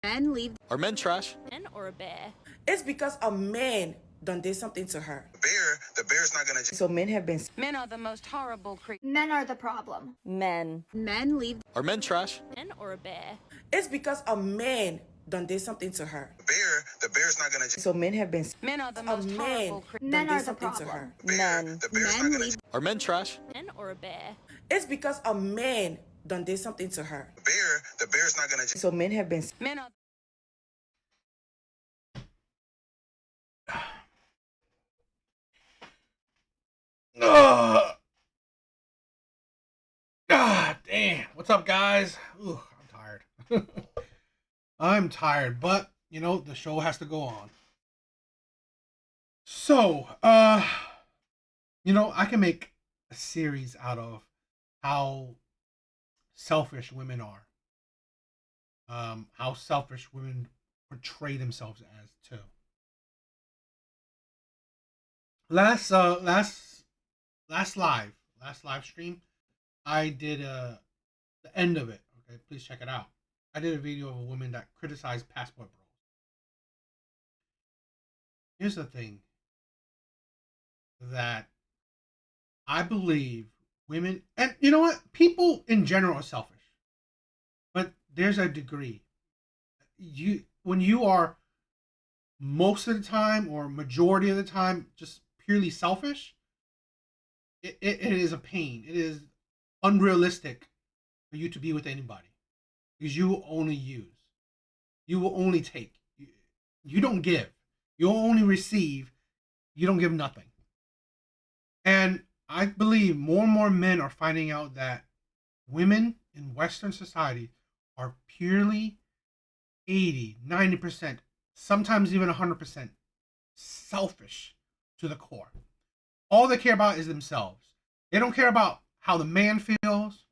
Men leave. Are men trash? Man or a bear? It's because a man done did something to her. The bear's not gonna. So men have been. Men are the most horrible creatures. Men are the problem. Men. Men leave. Are men trash? Man or a bear? It's because a man done did something to her. The bear's not gonna. So men have been. Men are the A most man horrible creatures. Men done are did the something to problem. her. Men. The bear's not Men gonna. leave. Are men trash? Man or a bear? It's because a man done did something to her. The bear's not gonna. So men have been. Men are. Damn. What's up, guys? Ooh, I'm tired. I'm tired, but you know the show has to go on. So, you know, I can make a series out of how selfish women are. How selfish women portray themselves as too. Last live stream, I did the end of it. Okay, please check it out. I did a video of a woman that criticized passport bros. Here's the thing that I believe women, and you know what, people in general are selfish, but there's a degree. When you are most of the time or majority of the time just purely selfish, it is a pain. It is unrealistic for you to be with anybody because you will only use, you will only take, you don't give, you'll only receive, you don't give nothing. And I believe more and more men are finding out that women in Western society are purely 80, 90%, sometimes even 100% selfish to the core. All they care about is themselves. They don't care about how the man feels,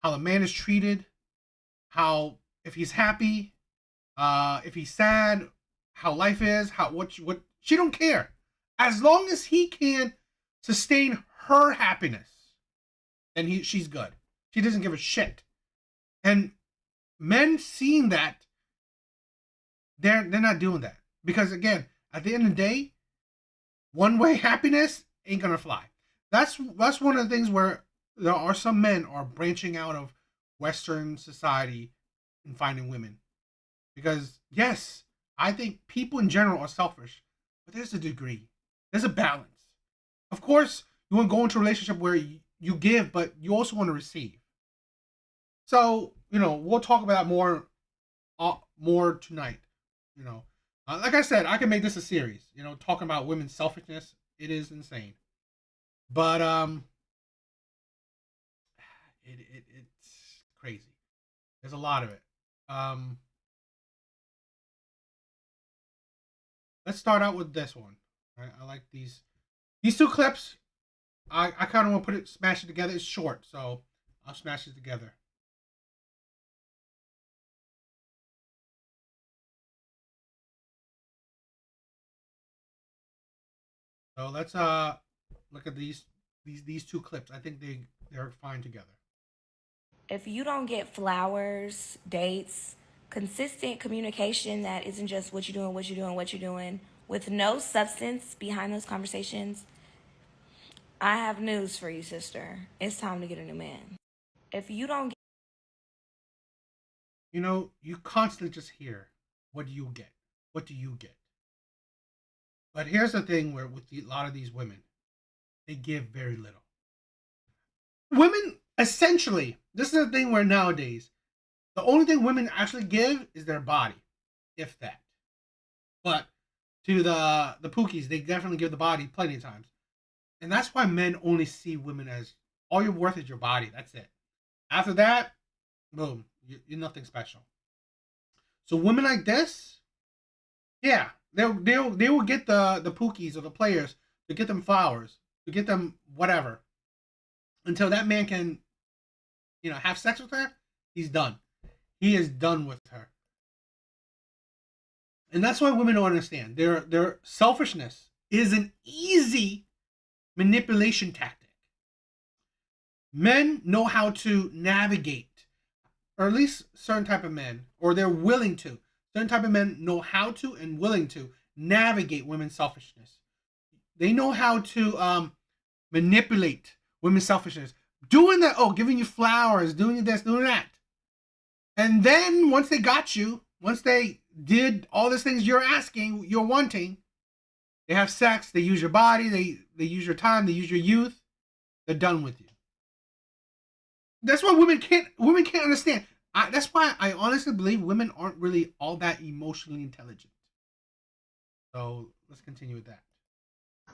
how the man is treated, how, if he's happy, if he's sad, how life is, what she don't care. As long as he can sustain her happiness, then she's good. She doesn't give a shit. And men seeing that, they're not doing that. Because again, at the end of the day, one way happiness ain't gonna fly. That's one of the things where there are some men are branching out of Western society and finding women. Because yes, I think people in general are selfish, but there's a degree. There's a balance. Of course, you want to go into a relationship where you give, but you also want to receive. So, you know, we'll talk about that more tonight. You know, like I said, I can make this a series. You know, talking about women's selfishness, it is insane. But it's crazy. There's a lot of it. Let's start out with this one. I like these two clips. I kind of want to smash it together. It's short, so I'll smash it together. So let's look at these two clips. I think they're fine together. If you don't get flowers, dates, consistent communication that isn't just what you're doing, with no substance behind those conversations, I have news for you, sister. It's time to get a new man. If you don't get... You know, you constantly just hear, what do you get? What do you get? But here's the thing where with a lot of these women, they give very little. Women, essentially, this is the thing where nowadays, the only thing women actually give is their body, if that. But to the pookies, they definitely give the body plenty of times. And that's why men only see women as, all you're worth is your body, that's it. After that, boom, you're nothing special. So women like this, yeah, they will get the pookies or the players to get them flowers, to get them whatever, until that man can, you know, have sex with her. He's done. He is done with her. And that's why women don't understand. Their selfishness is an easy manipulation tactic. Men know how to navigate, or at least certain type of men, or they're willing to. Certain type of men know how to and willing to navigate women's selfishness. They know how to manipulate women's selfishness. Doing that, giving you flowers, doing this, doing that. And then once they got you, once they did all these things you're asking, you're wanting, they have sex, they use your body, they use your time, they use your youth, they're done with you. That's why women can't understand. That's why I honestly believe women aren't really all that emotionally intelligent. So let's continue with that.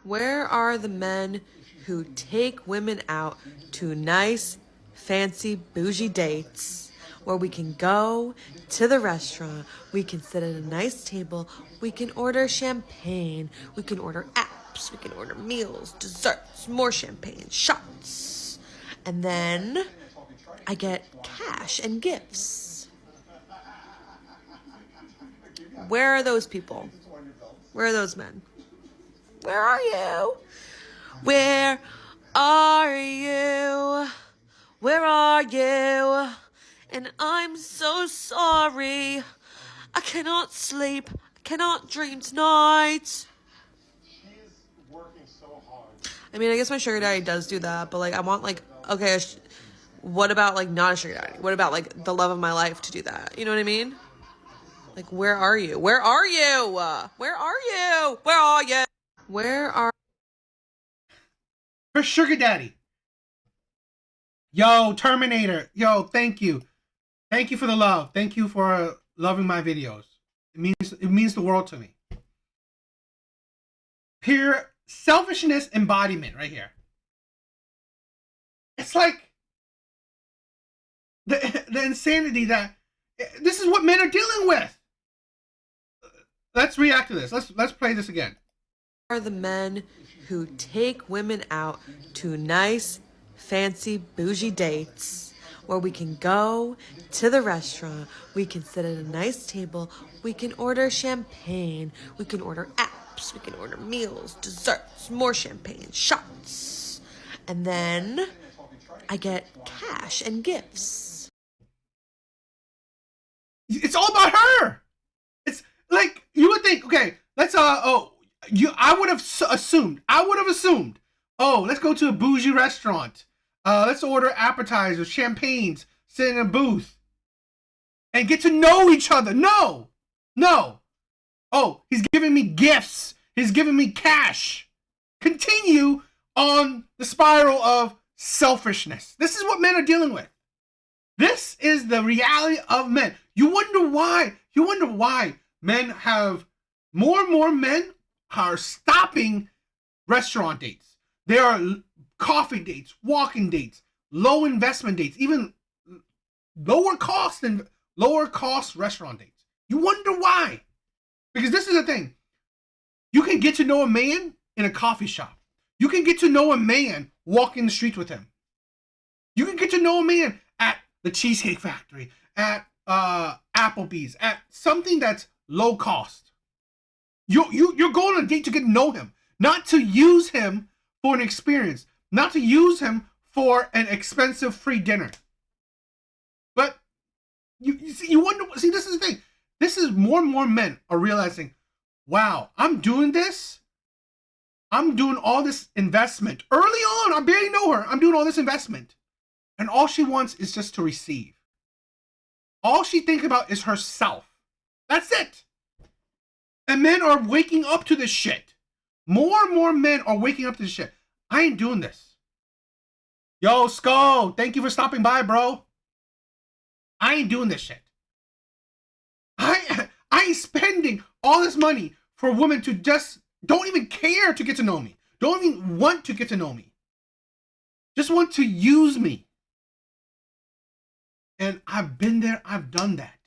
Where are the men who take women out to nice, fancy, bougie dates where we can go to the restaurant, we can sit at a nice table, we can order champagne, we can order apps, we can order meals, desserts, more champagne, shots, and then I get cash and gifts? Where are those people? Where are those men? Where are you? Where are you? Where are you? And I'm so sorry. I cannot sleep. I cannot dream tonight. I mean, I guess my sugar daddy does do that, but like, I want like, okay, what about like not a sugar daddy? What about like the love of my life to do that? You know what I mean? Like, where are you? Where are you? Where are you? Where are you? Where are... Her sugar daddy. Yo, Terminator. Yo, thank you. Thank you for the love. Thank you for loving my videos. It means the world to me. Pure selfishness embodiment right here. It's like the insanity that this is what men are dealing with. Let's react to this. Let's play this again. Are the men who take women out to nice, fancy, bougie dates where we can go to the restaurant, we can sit at a nice table, we can order champagne, we can order apps, we can order meals, desserts, more champagne, shots, and then I get cash and gifts. It's all about her. It's like, you would think, okay, let's I would have assumed, let's go to a bougie restaurant. Let's order appetizers, champagnes, sit in a booth, and get to know each other. No. Oh, he's giving me gifts. He's giving me cash. Continue on the spiral of selfishness. This is what men are dealing with. This is the reality of men. You wonder why. Men have more and more men are stopping restaurant dates. There are coffee dates, walking dates, low investment dates, even lower cost restaurant dates. You wonder why. Because this is the thing. You can get to know a man in a coffee shop. You can get to know a man walking the streets with him. You can get to know a man at the Cheesecake Factory, at Applebee's, at something that's low cost. You're going on a date to get to know him, not to use him for an experience, not to use him for an expensive free dinner. But you wonder, see, this is the thing. This is more and more men are realizing, wow, I'm doing this. I'm doing all this investment. Early on, I barely know her. I'm doing all this investment. And all she wants is just to receive. All she thinks about is herself. That's it. And men are waking up to this shit. More and more men are waking up to this shit. I ain't doing this. Yo, Skull, thank you for stopping by, bro. I ain't doing this shit. I ain't spending all this money for women to just don't even care to get to know me. Don't even want to get to know me. Just want to use me. And I've been there, I've done that.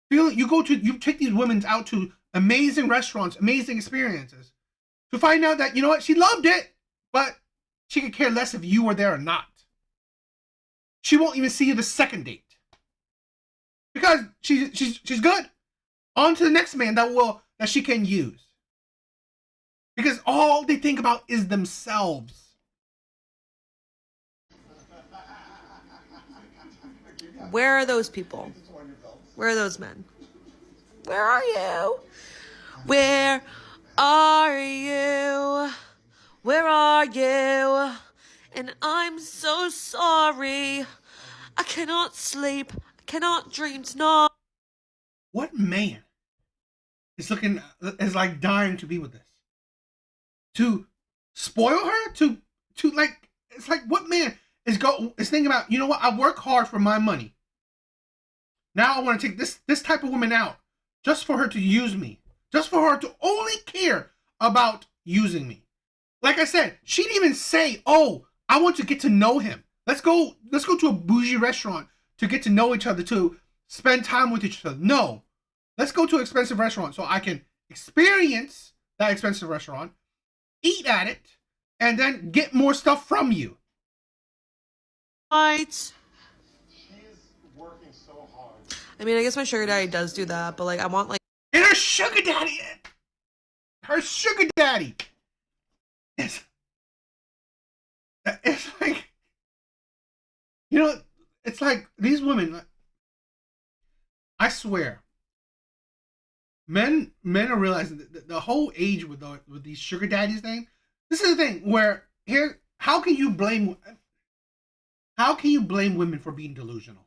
You take these women out to amazing restaurants, amazing experiences, to find out that, you know what, she loved it, but she could care less if you were there or not. She won't even see you the second date. Because she's good. On to the next man that she can use. Because all they think about is themselves. Where are those people? Where are those men? Where are you? Where are you? Where are you? And I'm so sorry. I cannot sleep. I cannot dream tonight. What man is like dying to be with this? To spoil her? To like, it's like, what man is thinking about, you know what, I work hard for my money. Now I want to take this type of woman out just for her to use me. Just for her to only care about using me. Like I said, she didn't even say, oh, I want to get to know him. Let's go to a bougie restaurant to get to know each other, to spend time with each other. No. Let's go to an expensive restaurant so I can experience that expensive restaurant, eat at it, and then get more stuff from you. Right. I mean, I guess my sugar daddy does do that, but like, I want like. And her sugar daddy it's like, you know, it's like these women, I swear, men are realizing that the whole age with these sugar daddies thing. This is the thing where here, how can you blame women for being delusional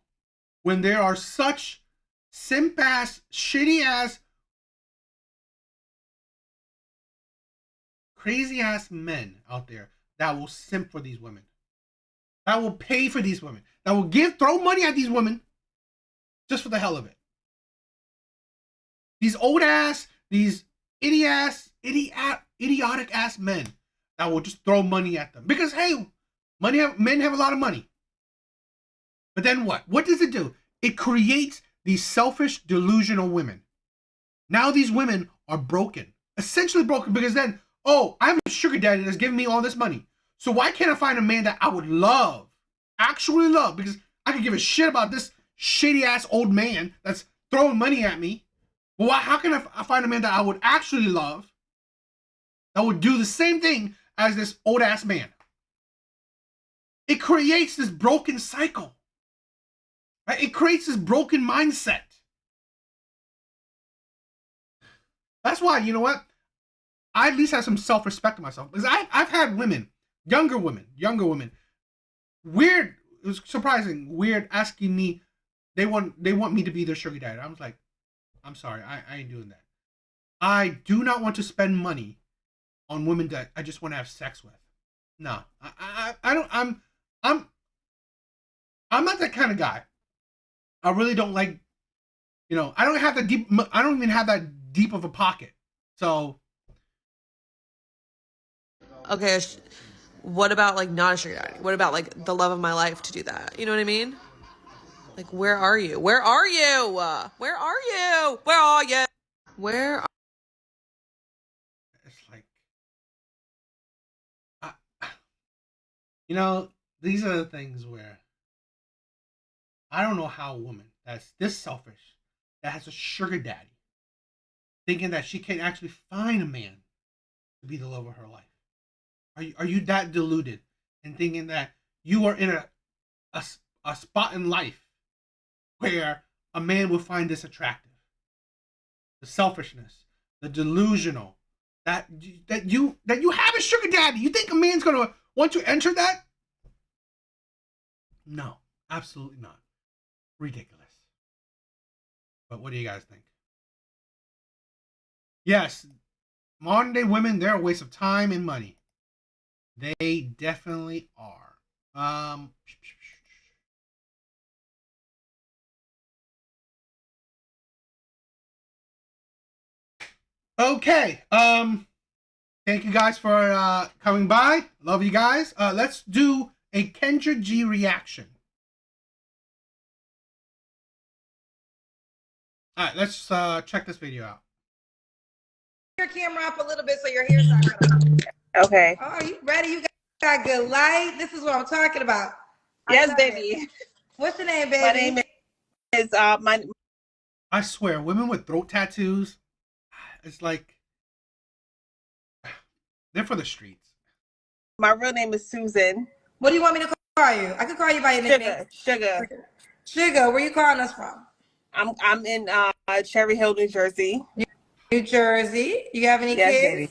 when there are such simp ass, shitty ass, crazy ass men out there that will simp for these women, that will pay for these women, that will throw money at these women just for the hell of it. These old ass, these idiotic ass men that will just throw money at them because, hey, men have a lot of money. But then what? What does it do? It creates these selfish, delusional women. Now these women are broken, essentially broken, because then, oh, I have a sugar daddy that's giving me all this money. So why can't I find a man that I would love, actually love, because I could give a shit about this shitty ass old man that's throwing money at me. Well, how can I find a man that I would actually love that would do the same thing as this old ass man? It creates this broken cycle. Right? It creates this broken mindset. That's why, you know what? I at least have some self-respect to myself. Because I've had women, younger women, weird, it was surprising, weird, asking me, they want me to be their sugar daddy. I was like, I'm sorry, I ain't doing that. I do not want to spend money on women that I just want to have sex with. No, I don't, I'm not that kind of guy. I really don't like, you know, I don't even have that deep of a pocket. So. Okay, what about like not a sugar daddy? What about like the love of my life to do that? You know what I mean? Like, where are you? Where are you? Where are you? Where are you? Where are... It's like, you know, these are the things where I don't know how a woman that's this selfish, that has a sugar daddy, thinking that she can actually find a man to be the love of her life. Are you that deluded and thinking that you are in a spot in life where a man will find this attractive? The selfishness, the delusional, that you have a sugar daddy. You think a man's gonna want to enter that? No, absolutely not. Ridiculous. But what do you guys think? Yes, modern day women, they're a waste of time and money. They definitely are. Okay. Thank you guys for coming by. Love you guys. Let's do a Kendra G reaction. All right, let's check this video out. Your camera up a little bit so your hair's not gonna... Okay. Oh, are you ready? You got good light. This is what I'm talking about. Yes, baby. What's your name, baby? My name is I swear, women with throat tattoos, it's like they're for the streets. My real name is Susan. What do you want me to call you? I could call you by your nickname. Sugar. Sugar, where you calling us from? I'm in Cherry Hill, New Jersey. New Jersey. You have any Yes, kids? baby.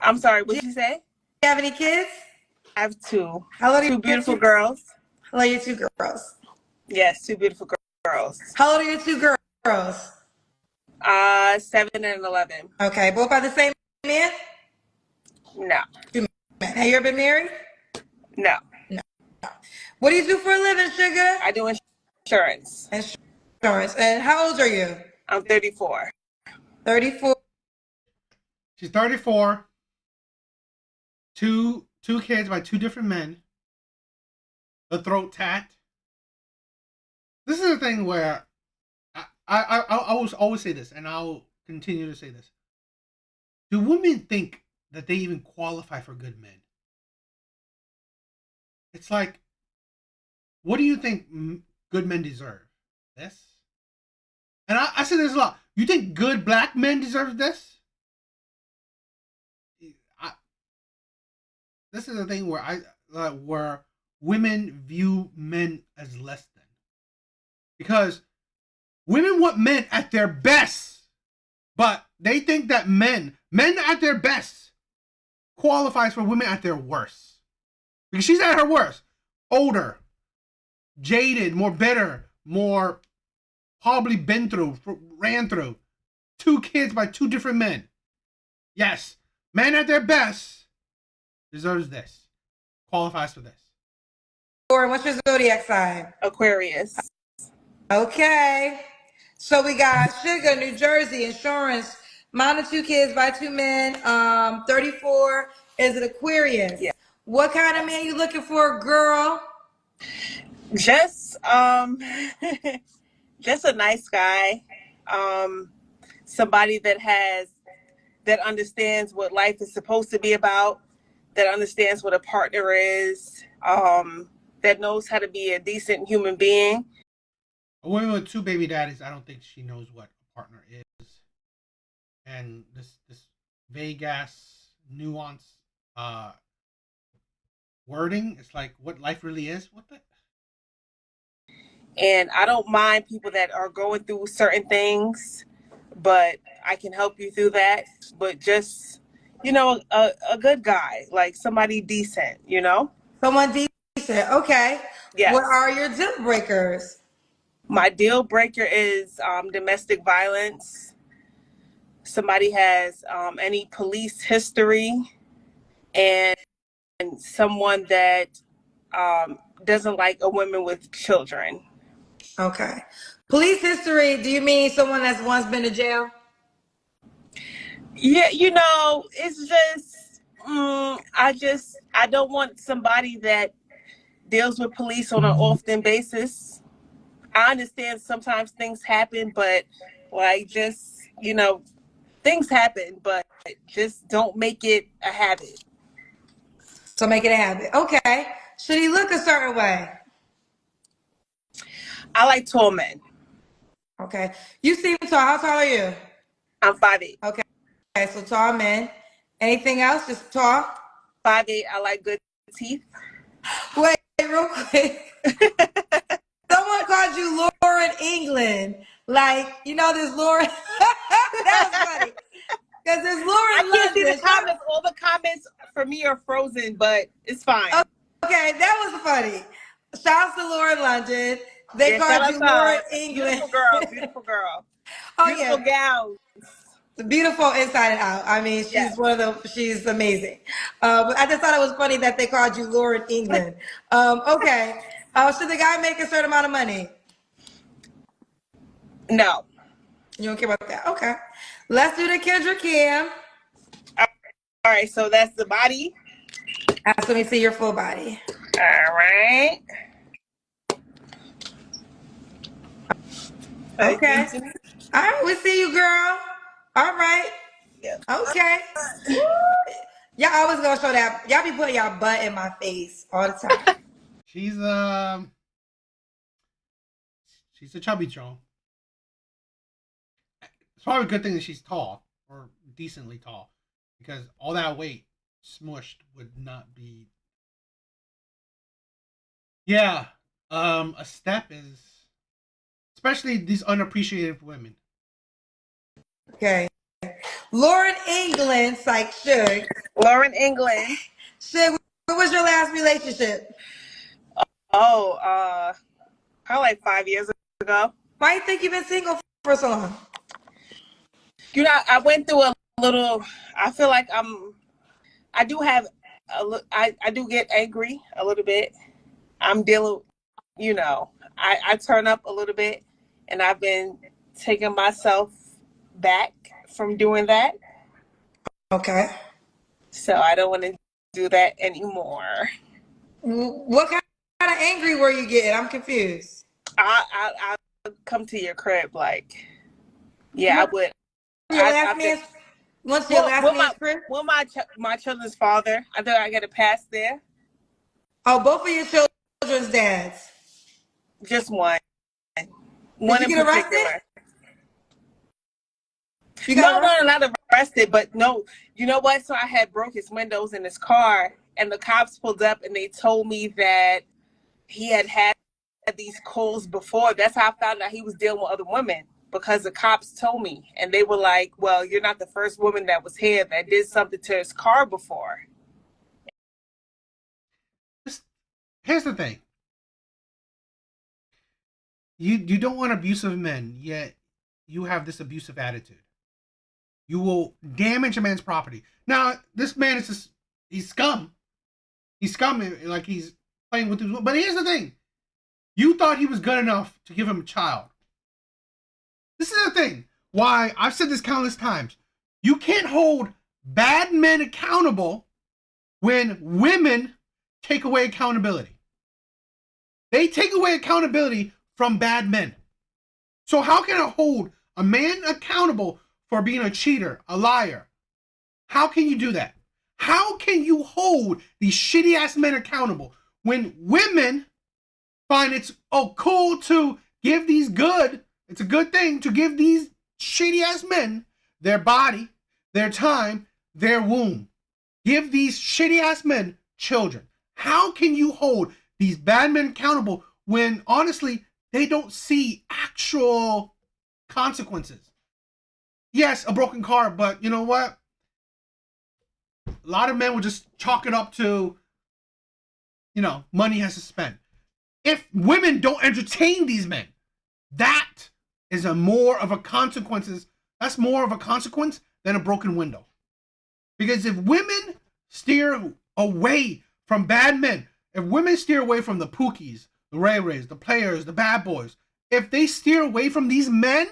I'm sorry, what did you say? You have any kids? I have two. How old are Two your beautiful two- girls. How old are your two girls? Yes, two beautiful girls. How old are your two girls? 7 and 11. Okay, both by the same man? No. Two men. Have you ever been married? No. No. What do you do for a living, sugar? I do insurance. Insurance. And how old are you? I'm 34. 34. She's 34. Two kids by two different men. The throat tat. This is the thing where I always say this, and I'll continue to say this. Do women think that they even qualify for good men? It's like, what do you think good men deserve? This? And I say this a lot. You think good black men deserve this? This is the thing where where women view men as less than, because women want men at their best, but they think that men at their best qualifies for women at their worst, because she's at her worst, older, jaded, more bitter, more probably ran through, two kids by two different men. Yes, men at their best deserves this, qualifies for this. What's your zodiac sign? Aquarius. Okay. So we got Sugar, New Jersey, insurance, mom and two kids by two men, 34 is an Aquarius. Yeah. What kind of man you looking for, girl? Just just a nice guy. Somebody that understands what life is supposed to be about, that understands what a partner is, that knows how to be a decent human being. A woman with two baby daddies, I don't think she knows what a partner is. And this vague ass nuance wording, it's like what life really is. What the? And I don't mind people that are going through certain things, but I can help you through that. But just, a good guy, like somebody decent, Someone decent. Okay. Yes. What are your deal breakers? My deal breaker is domestic violence. Somebody has any police history, and someone that doesn't like a woman with children. Okay. Police history, do you mean someone that's once been to jail? Yeah, it's just, I don't want somebody that deals with police on an often basis. I understand sometimes things happen, but things happen, but just don't make it a habit. So make it a habit. Okay. Should he look a certain way? I like tall men. Okay. You seem tall. How tall are you? I'm 5'8". Okay. Okay, so tall men. Anything else? Just tall? 5'8". I like good teeth. Wait, real quick. Someone called you Lauren England. Like, there's Lauren. That was funny. Because there's Lauren I can't see the London. comments. All the comments for me are frozen, but it's fine. Okay, that was funny. Shouts to Lauren London. They called you Lauren England. Beautiful girl. Oh, beautiful gals. Beautiful inside and out. I mean, she's amazing. But I just thought it was funny that they called you Lauren England. Okay. Should the guy make a certain amount of money? No. You don't care about that? Okay. Let's do the Kendra Cam. All right, so that's the body. So let me see your full body. All right. Okay. All right, we see you, girl. All right. Yeah. Okay. Y'all always gonna show that. Y'all be putting y'all butt in my face all the time. She's a chubby Joe. It's probably a good thing that she's tall, or decently tall, because all that weight smushed would not be. Yeah, a step is especially these unappreciated women. Okay. Lauren England, like Suge. Lauren England. Suge, what was your last relationship? Oh, probably like 5 years ago. Why do you think you've been single for so long? You know, I went through a little. I feel like I do have I do get angry a little bit. I'm dealing, you know, I turn up a little bit, and I've been taking myself back from doing that. Okay. So I don't want to do that anymore. What kind of angry were you getting? I'm confused. I'll come to your crib, like, yeah, I would. Your last man's, once your last man's crib? Well, my children's father. I thought I got a pass there. Oh, both of your children's dads? Just one. Did you get arrested? No, not arrested, but no. You know what? So I had broke his windows in his car, and the cops pulled up, and they told me that he had these calls before. That's how I found out he was dealing with other women, because the cops told me, and they were like, well, you're not the first woman that was here that did something to his car before. Here's the thing. You don't want abusive men, yet you have this abusive attitude. You will damage a man's property. Now, this man is just, he's scum. He's scum, like he's playing with his... But here's the thing. You thought he was good enough to give him a child. This is the thing. Why, I've said this countless times. You can't hold bad men accountable when women take away accountability. They take away accountability from bad men. So how can I hold a man accountable for being a cheater, a liar? How can you do that? How can you hold these shitty ass men accountable when women find it's cool to give these it's a good thing to give these shitty ass men their body, their time, their womb. Give these shitty ass men children. How can you hold these bad men accountable when honestly they don't see actual consequences? Yes, a broken car, but you know what? A lot of men will just chalk it up to, you know, money has to spend. If women don't entertain these men, that is more of a consequence than a broken window. Because if women steer away from bad men, if women steer away from the Pookies, the Ray Rays, the players, the bad boys, if they steer away from these men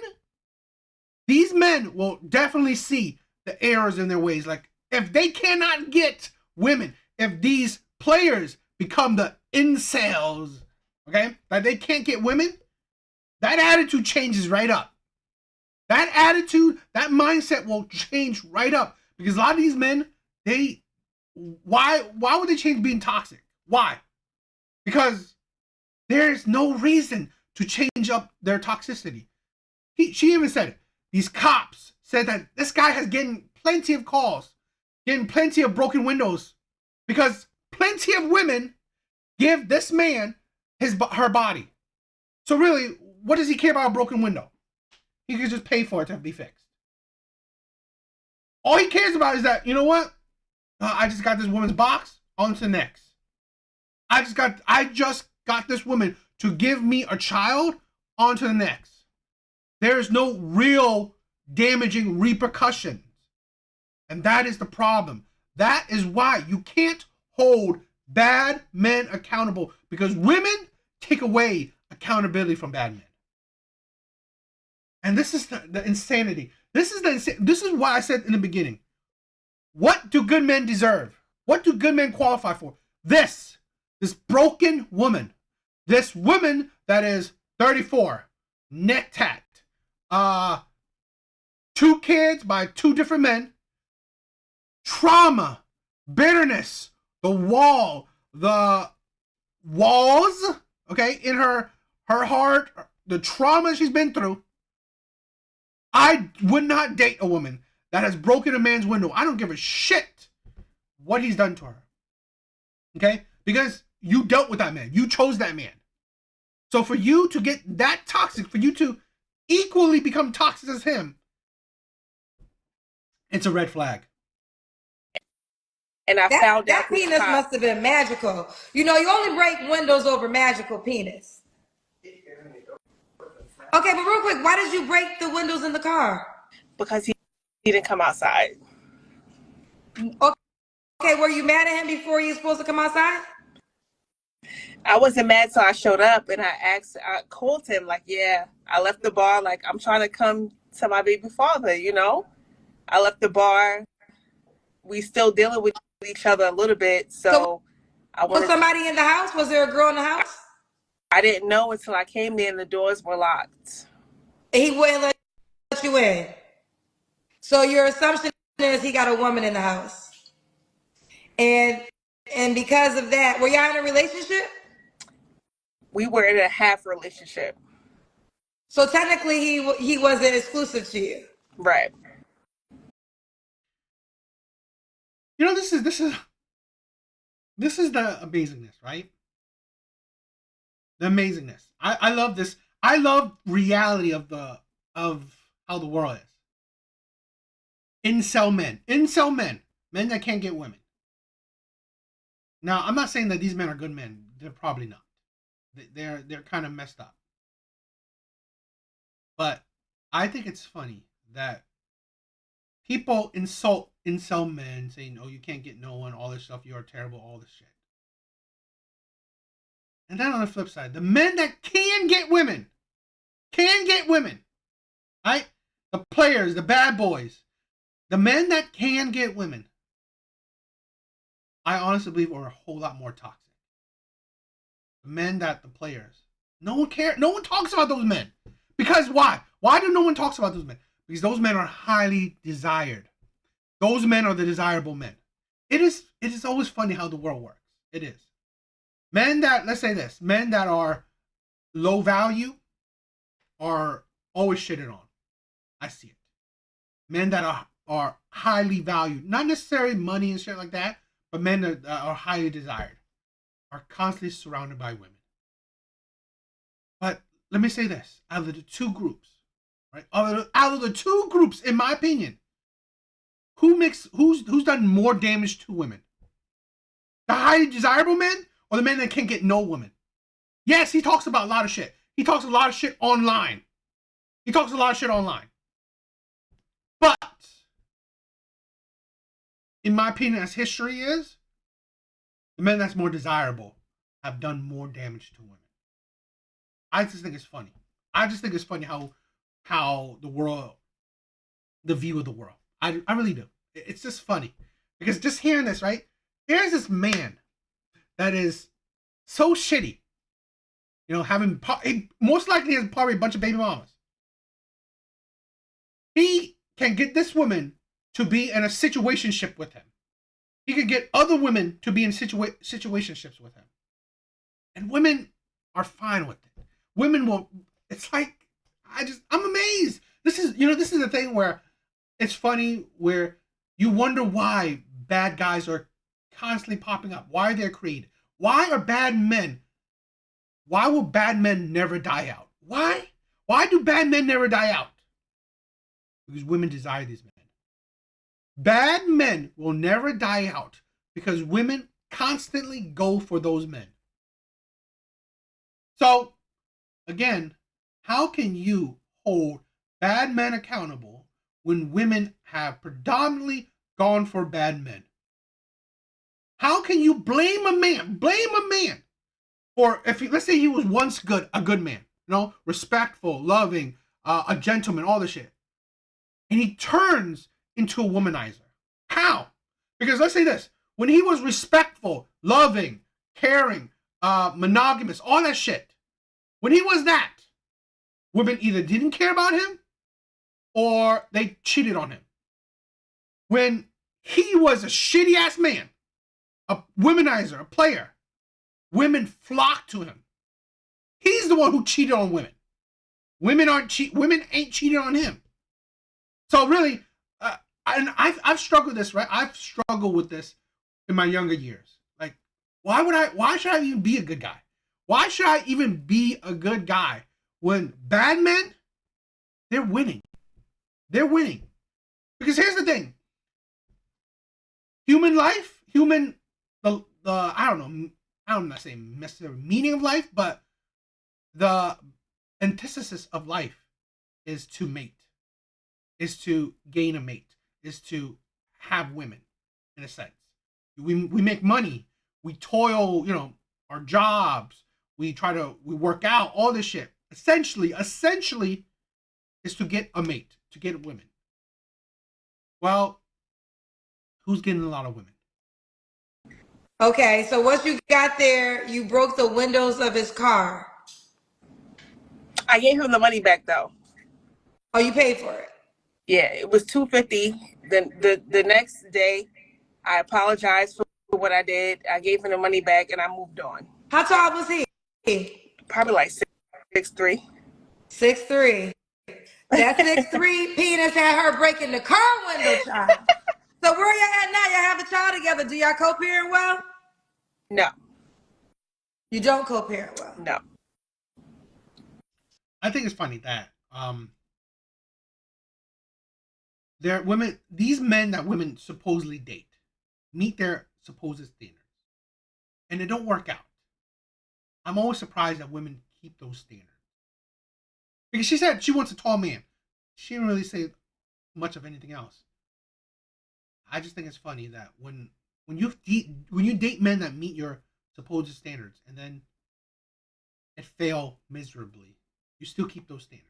will definitely see the errors in their ways. Like, if they cannot get women, if these players become the incels, okay, that they can't get women, that attitude changes right up. That attitude, that mindset will change right up. Because a lot of these men, why would they change being toxic? Why? Because there's no reason to change up their toxicity. She even said it. These cops said that this guy has getting plenty of calls, getting plenty of broken windows, because plenty of women give this man her body. So really, what does he care about a broken window? He could just pay for it to be fixed. All he cares about is that, you know what? I just got this woman's box, on to the next. I just got this woman to give me a child, on to the next. There's no real damaging repercussions. And that is the problem. That is why you can't hold bad men accountable, because women take away accountability from bad men. And this is the insanity. This is why I said in the beginning, what do good men deserve? What do good men qualify for? This broken woman. This woman that is 34, neck tat, 2 kids by 2 different men, trauma, bitterness, the walls, okay, in her heart, the trauma she's been through. I would not date a woman that has broken a man's window. I don't give a shit what he's done to her. Okay? Because you dealt with that man. You chose that man. So for you to get that toxic, for you to equally become toxic as him, it's a red flag. And I found That out this penis time. must have been magical. You know, you only break windows over magical penis. Okay, but real quick, why did you break the windows in the car? Because he didn't come outside. Okay, were you mad at him before he was supposed to come outside? I wasn't mad till I showed up, and I called him, like, yeah, I left the bar, like, I'm trying to come to my baby father, you know? I left the bar. We still dealing with each other a little bit, so I wanted. Was somebody in the house? Was there a girl in the house? I didn't know until I came there and the doors were locked. He wouldn't let you in. So your assumption is he got a woman in the house. And because of that, were y'all in a relationship? We were in a half relationship. So technically he wasn't exclusive to you. Right. You know, this is the amazingness, right? The amazingness. I love this. I love reality of how the world is. Incel men. Men that can't get women. Now, I'm not saying that these men are good men. They're probably not. They're kind of messed up. But I think it's funny that people insult incel men, saying, "Oh, you can't get no one, all this stuff, you're terrible, all this shit." And then on the flip side, the men that can get women, right? The players, the bad boys, the men that can get women, I honestly believe are a whole lot more toxic. The men that the players, no one cares. No one talks about those men. Because why? Why do no one talks about those men? Because those men are highly desired. Those men are the desirable men. It is always funny how the world works. It is. Men that, let's say this, men that are low value are always shitted on. I see it. Men that are highly valued, not necessarily money and shit like that, but men that are highly desired are constantly surrounded by women. But let me say this, out of the two groups, right? Out of the two groups, in my opinion, who's done more damage to women? The highly desirable men or the men that can't get no women? Yes, he talks about a lot of shit. He talks a lot of shit online. But in my opinion, as history is, the men that's more desirable have done more damage to women. I just think it's funny. How the world, the view of the world. I really do. It's just funny. Because just hearing this, right? Here's this man that is so shitty. You know, he most likely has probably a bunch of baby mamas. He can get this woman to be in a situationship with him. He can get other women to be in situationships with him. And women are fine with it. Women will, it's like, I'm amazed. This is the thing where it's funny, where you wonder why bad guys are constantly popping up. Why they're created. Why will bad men never die out? Why? Why do bad men never die out? Because women desire these men. Bad men will never die out because women constantly go for those men. So, again, how can you hold bad men accountable when women have predominantly gone for bad men? How can you blame a man? Or let's say he was once a good man, respectful, loving, a gentleman, all this shit. And he turns into a womanizer. How? Because let's say this, when he was respectful, loving, caring, monogamous, all that shit, when he was that, women either didn't care about him or they cheated on him. When he was a shitty ass man, a womanizer, a player, women flocked to him. He's the one who cheated on women. Women ain't cheating on him. So really, and I've struggled with this, right? I've struggled with this in my younger years. Like, why should I even be a good guy? Why should I even be a good guy when bad men, they're winning. They're winning. Because here's the thing. Human life, the I'm not saying necessarily meaning of life, but the antithesis of life is to mate, is to gain a mate, is to have women, in a sense. We make money, we toil, our jobs, we work out, all this shit. Essentially is to get a mate, to get women. Well, who's getting a lot of women? Okay, so once you got there, you broke the windows of his car. I gave him the money back though. Oh, you paid for it? Yeah, it was $250. Then the next day, I apologized for what I did. I gave him the money back and I moved on. How tall was he? Probably like 6'3". 6'3". That 6'3" penis had her breaking the car window, child. So where y'all at now? Y'all have a child together. Do y'all co-parent well? No. You don't co-parent well? No. I think it's funny that there are women, these men that women supposedly date, meet their supposed standards, and they don't work out. I'm always surprised that women keep those standards. Because she said she wants a tall man. She didn't really say much of anything else. I just think it's funny that when you date men that meet your supposed standards and then it fail miserably, you still keep those standards.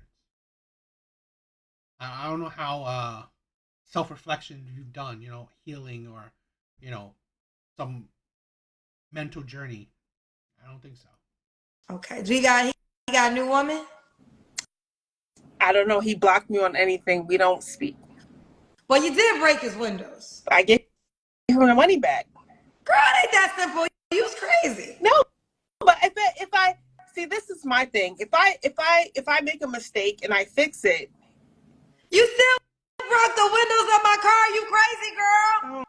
I don't know how self-reflection you've done, healing or, some mental journey. I don't think so. Okay. He got a new woman? I don't know. He blocked me on anything. We don't speak. Well, you did break his windows. I gave him the money back. Girl, it ain't that simple. You was crazy. No, but if I see, this is my thing. If I make a mistake and I fix it, you still broke the windows of my car. You crazy, girl?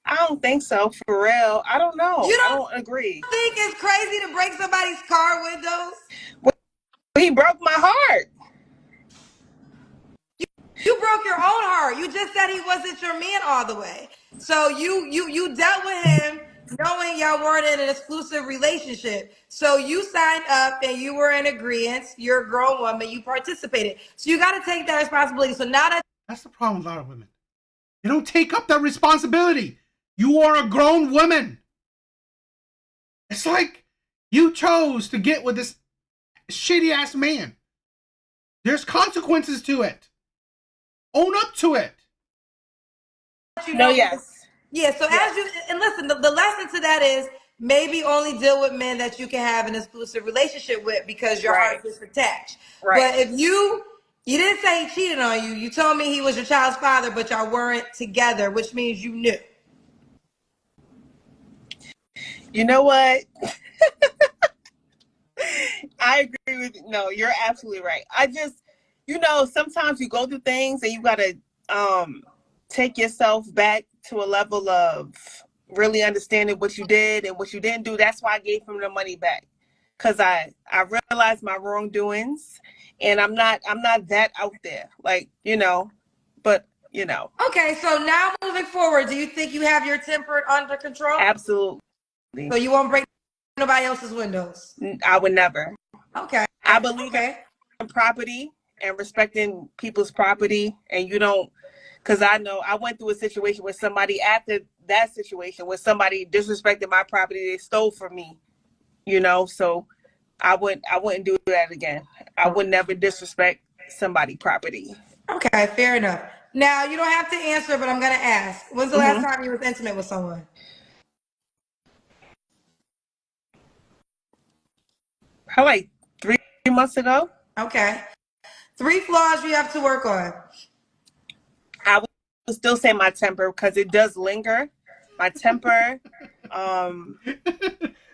I don't think so. For real, I don't know. You I don't agree. Think it's crazy to break somebody's car windows? Well, he broke my heart. You broke your own heart. You just said he wasn't your man all the way. So you dealt with him knowing y'all weren't in an exclusive relationship. So you signed up and you were in agreement. You're a grown woman. You participated. So you got to take that responsibility. So now that's the problem with a lot of women. They don't take up that responsibility. You are a grown woman. It's like you chose to get with this shitty ass man. There's consequences to it. Own up to it. Yes. Yeah, so yes. As you, and listen, the lesson to that is maybe only deal with men that you can have an exclusive relationship with because your heart is attached. Right. But if you didn't say he cheated on you, you told me he was your child's father, but y'all weren't together, which means you knew. You know what? I agree with you. No, you're absolutely right. I just, sometimes you go through things and you got to take yourself back to a level of really understanding what you did and what you didn't do. That's why I gave him the money back, because I realized my wrongdoings, and I'm not that out there, but Okay, so now moving forward, do you think you have your temper under control? Absolutely. So you won't break nobody else's windows? I would never. Okay. I believe in property and respecting people's property, and you don't. Because I know I went through a situation with somebody after that situation where somebody disrespected my property. They stole from me, so I wouldn't do that again. I would never disrespect somebody's property. Okay, fair enough. Now, you don't have to answer, but I'm going to ask. When's the last time you were intimate with someone? Probably like 3 months ago. Okay. 3 flaws you have to work on. I would still say my temper, because it does linger. My temper.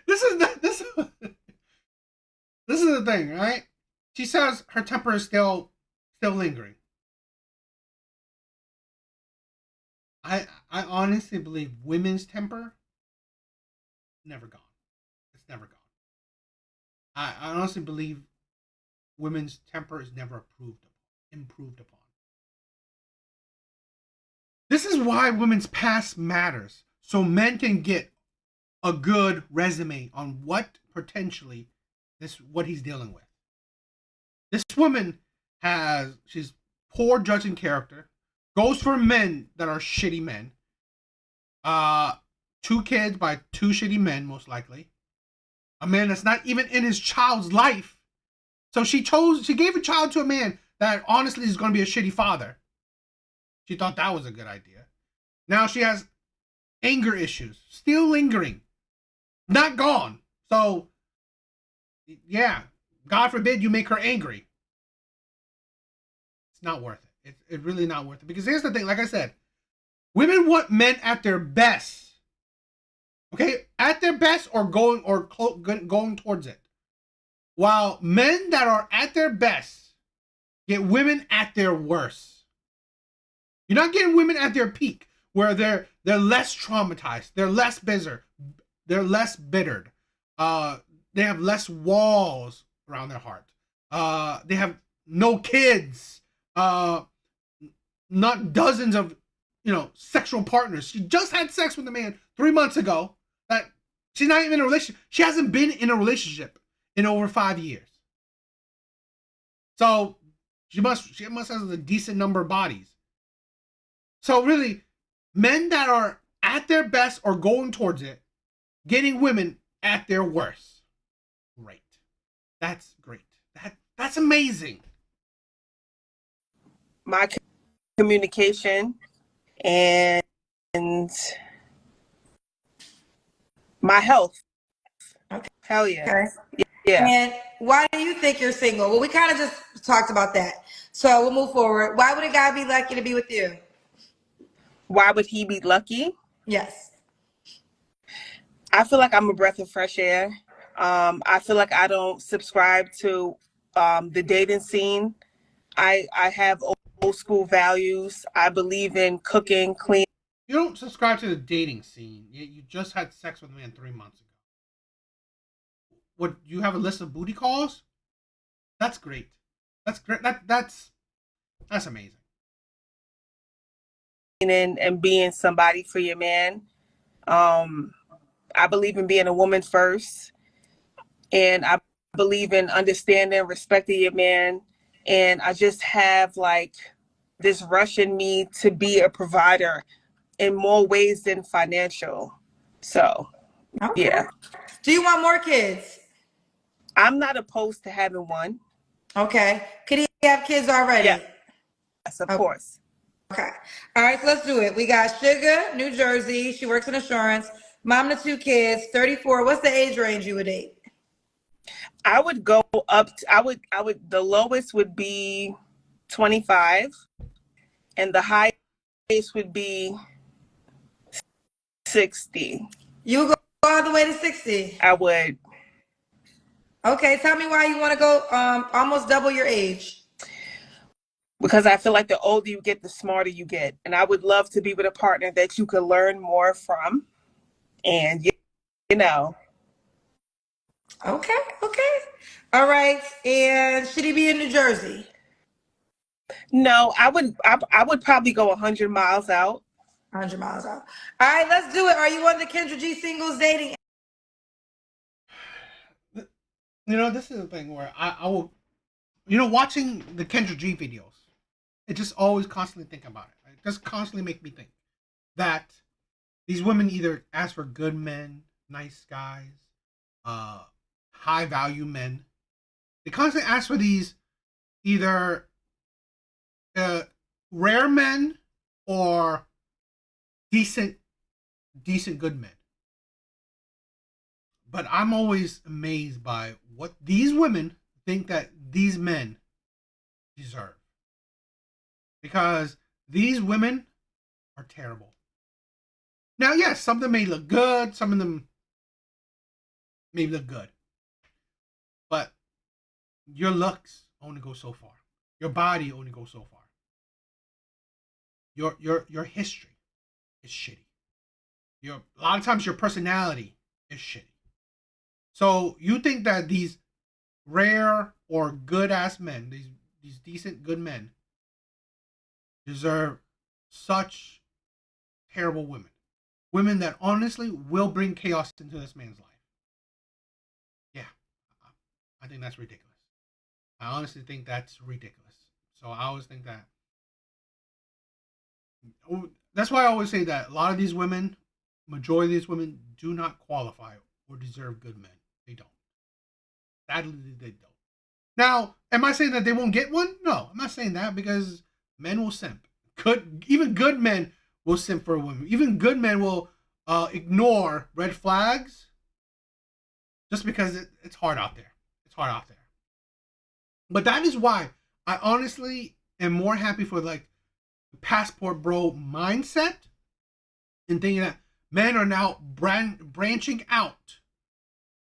This is the thing, right? She says her temper is still lingering. I honestly believe women's temper never gone. never gone. I honestly believe women's temper is never improved upon. This is why women's past matters, so men can get a good resume on what potentially what he's dealing with. This woman she's poor judging character, goes for men that are shitty men. 2 kids by 2 shitty men, most likely. A man that's not even in his child's life. So she gave a child to a man that honestly is going to be a shitty father. She thought that was a good idea. Now she has anger issues, still lingering, not gone. So, yeah, God forbid you make her angry. It's not worth it. It's really not worth it. Because here's the thing, like I said, women want men at their best. Okay, at their best or going towards it. While men that are at their best get women at their worst. You're not getting women at their peak where they're less traumatized, they're less bitter, they're less bittered. They have less walls around their heart. They have no kids. Not dozens of sexual partners. She just had sex with a man 3 months ago. That she's not even in a relationship. She hasn't been in a relationship in over 5 years. So she must have a decent number of bodies. So really, men that are at their best or going towards it, getting women at their worst. Great. That's great. That's amazing. My communication and my health. Okay. Hell yeah. Okay. Yeah. And why do you think you're single? Well, we kind of just talked about that. So we'll move forward. Why would a guy be lucky to be with you? Why would he be lucky? Yes. I feel like I'm a breath of fresh air. I feel like I don't subscribe to the dating scene. I have old school values. I believe in cooking, clean. You don't subscribe to the dating scene. You just had sex with a man 3 months ago. What, you have a list of booty calls? That's great. That's great. That's amazing. And being somebody for your man. I believe in being a woman first. And I believe in understanding, respecting your man. And I just have like this rush in me to be a provider in more ways than financial. So, Okay. yeah. Do you want more kids? I'm not opposed to having one. Okay. Could he have kids already? Yes, of course. Okay. All right, so let's do it. We got Sugar, New Jersey. She works in insurance. Mom to 2 kids, 34. What's the age range you would date? I would go up to, the lowest would be 25 and the highest would be 60. You would go all the way to 60? I would. Okay, tell me why you want to go almost double your age. Because I feel like the older you get, the smarter you get. And I would love to be with a partner that you could learn more from. And, you know. Okay. All right. And should he be in New Jersey? No, I would probably go 100 miles out. 100 miles out. All right, let's do it. Are you on the Kendra G singles dating? This is the thing where I will, watching the Kendra G videos, it just always constantly think about it. It just constantly make me think that these women either ask for good men, nice guys, high value men. They constantly ask for these either rare men or decent good men. But I'm always amazed by what these women think that these men deserve. Because these women are terrible. Now, yes, some of them may look good. Some of them may look good. But your looks only go so far. Your body only goes so far. Your history is shitty. A lot of times your personality is shitty. So you think that these rare or good ass men, these decent good men, deserve such terrible women? Women that honestly will bring chaos into this man's life. Yeah, I think that's ridiculous. I honestly think that's ridiculous. So I always think that. That's why I always say that a lot of these women, majority of these women, do not qualify or deserve good men. They don't. Sadly, they don't. Now, am I saying that they won't get one? No, I'm not saying that, because men will simp. Even good men will simp for a woman. Even good men will ignore red flags just because it's hard out there. It's hard out there. But that is why I honestly am more happy for like the passport bro mindset and thinking that men are now branching out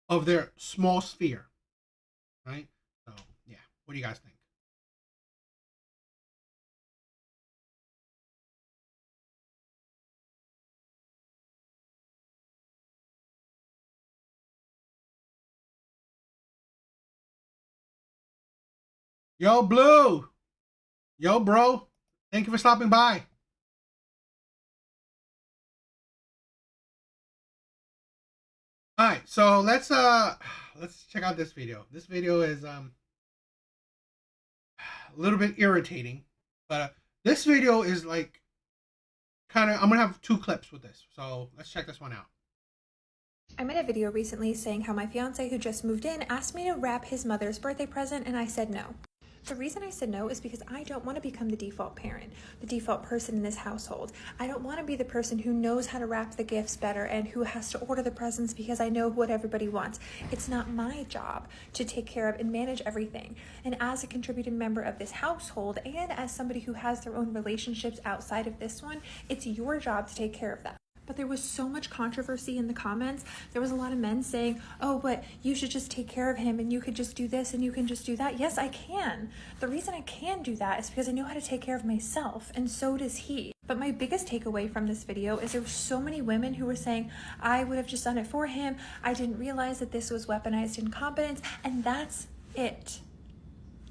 of their small sphere. Right? So, yeah. What do you guys think? Yo, Blue. Yo, bro. Thank you for stopping by. All right, so let's check out this video. This video is a little bit irritating, but this video is like kind of, I'm gonna have 2 clips with this. So let's check this one out. I made a video recently saying how my fiance who just moved in asked me to wrap his mother's birthday present, and I said no. The reason I said no is because I don't want to become the default parent, the default person in this household. I don't want to be the person who knows how to wrap the gifts better and who has to order the presents because I know what everybody wants. It's not my job to take care of and manage everything. And as a contributing member of this household and as somebody who has their own relationships outside of this one, it's your job to take care of that. But there was so much controversy in the comments. There was a lot of men saying, oh, but you should just take care of him and you could just do this and you can just do that. Yes, I can. The reason I can do that is because I know how to take care of myself, and so does he. But my biggest takeaway from this video is there were so many women who were saying, I would have just done it for him. I didn't realize that this was weaponized incompetence, and that's it.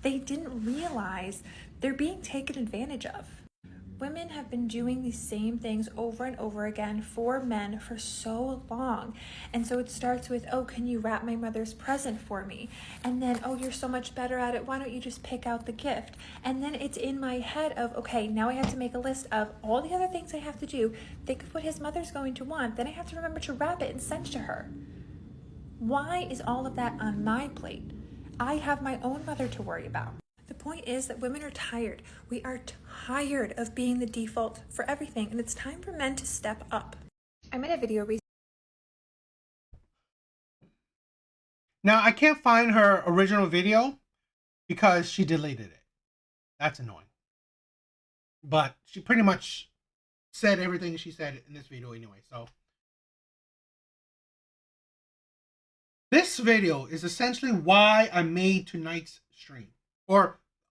They didn't realize they're being taken advantage of. Women have been doing these same things over and over again for men for so long. And so it starts with, oh, can you wrap my mother's present for me? And then, oh, you're so much better at it. Why don't you just pick out the gift? And then it's in my head of, okay, now I have to make a list of all the other things I have to do. Think of what his mother's going to want. Then I have to remember to wrap it and send to her. Why is all of that on my plate? I have my own mother to worry about. The point is that women are tired. We are tired of being the default for everything, and it's time for men to step up. I made a video recently. Now, I can't find her original video because she deleted it. That's annoying. But she pretty much said everything she said in this video anyway, so. This video is essentially why I made tonight's stream.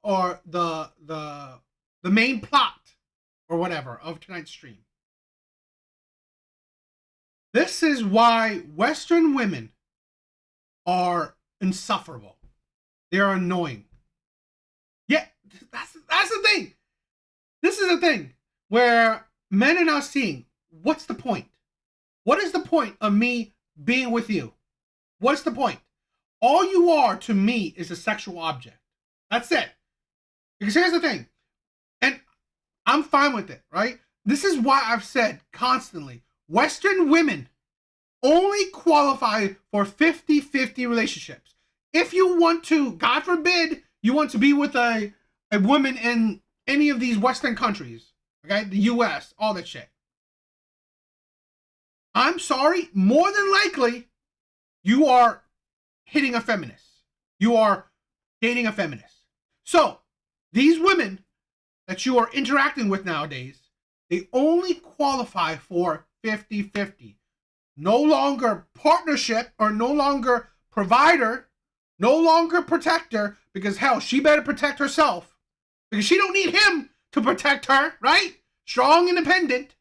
Or the main plot or whatever of tonight's stream. This is why Western women are insufferable. They're annoying. Yeah, that's the thing. This is the thing where men are now seeing, what's the point? What is the point of me being with you? What's the point? All you are to me is a sexual object. That's it. Because here's the thing, and I'm fine with it, right? This is why I've said constantly, Western women only qualify for 50-50 relationships. If you want to, God forbid, you want to be with a woman in any of these Western countries, okay? The US, all that shit. I'm sorry, more than likely, you are hitting a feminist. You are dating a feminist. So, these women that you are interacting with nowadays, they only qualify for 50-50. No longer partnership or no longer provider, no longer protector, because hell, she better protect herself. Because she don't need him to protect her, right? Strong, independent.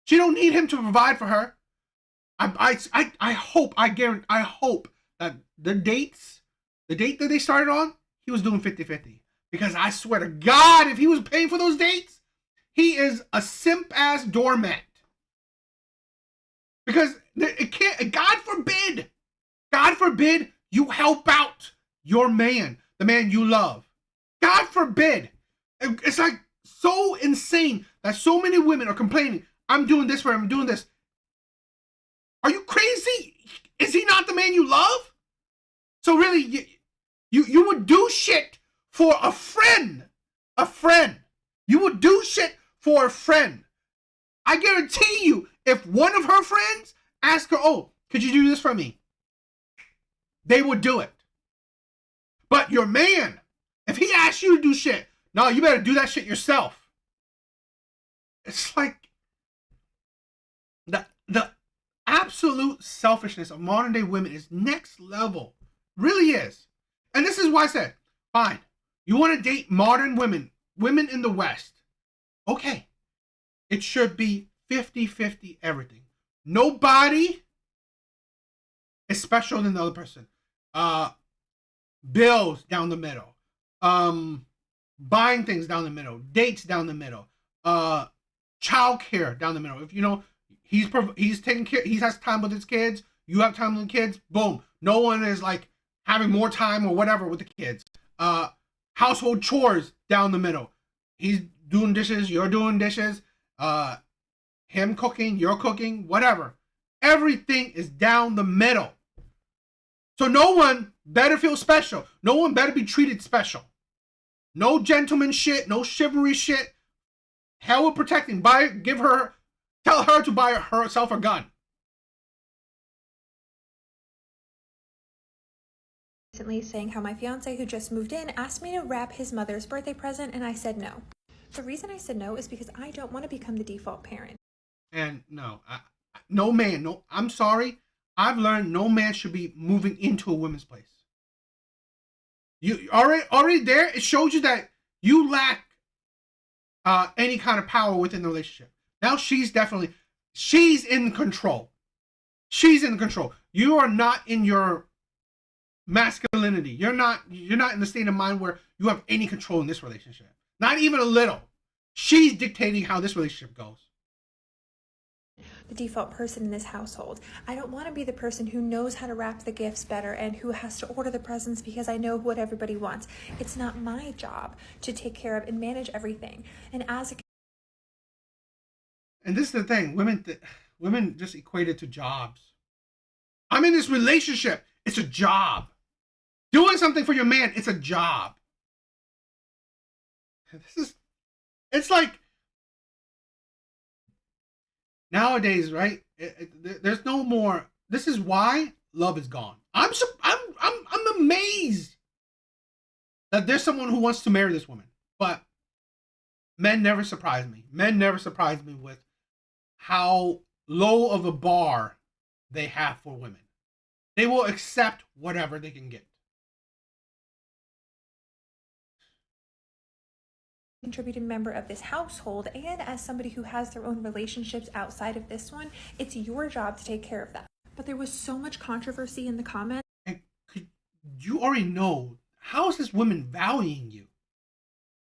She don't need him to provide for her. I hope, I hope that the date that they started on, he was doing 50-50. Because I swear to God, if he was paying for those dates, he is a simp ass doormat. Because it can't, God forbid you help out your man, the man you love. God forbid. It's like so insane that so many women are complaining, I'm doing this for him, I'm doing this. Are you crazy? Is he not the man you love? So really, you would do shit for a friend. A friend. You would do shit for a friend. I guarantee you, if one of her friends asked her, oh, could you do this for me? They would do it. But your man, if he asks you to do shit, no, you better do that shit yourself. It's like the absolute selfishness of modern day women is next level. Really is. And this is why I said, fine, you want to date modern women in the West. Okay. It should be 50-50 everything. Nobody is special than the other person. Bills down the middle. Buying things down the middle. Dates down the middle. Childcare down the middle. If you know he's taking care, he has time with his kids, you have time with the kids, boom. No one is like having more time or whatever with the kids. Household chores down the middle. He's doing dishes, you're doing dishes. Him cooking, you're cooking, whatever. Everything is down the middle. So no one better feel special. No one better be treated special. No gentleman shit, no chivalry shit. Hell with protecting. Tell her to buy herself a gun. Recently saying how my fiance who just moved in asked me to wrap his mother's birthday present and I said no. The reason I said no is because I don't want to become the default parent. And no, no man, no, I'm sorry. I've learned no man should be moving into a woman's place. You already there, it shows you that you lack any kind of power within the relationship. Now she's in control. She's in control. You are not in your masculinity. You're not in the state of mind where you have any control in this relationship. Not even a little. She's dictating how this relationship goes. The default person in this household. I don't want to be the person who knows how to wrap the gifts better and who has to order the presents because I know what everybody wants. It's not my job to take care of and manage everything. And this is the thing, women just equate it to jobs. I'm in this relationship. It's a job. Doing something for your man, it's a job. It's like nowadays, right? There's no more. This is why love is gone. I'm amazed that there's someone who wants to marry this woman, but men never surprise me. Men never surprise me with how low of a bar they have for women. They will accept whatever they can get. contributed member of this household, and as somebody who has their own relationships outside of this one, it's your job to take care of that. But there was so much controversy in the comments. And you already know, how is this woman valuing you?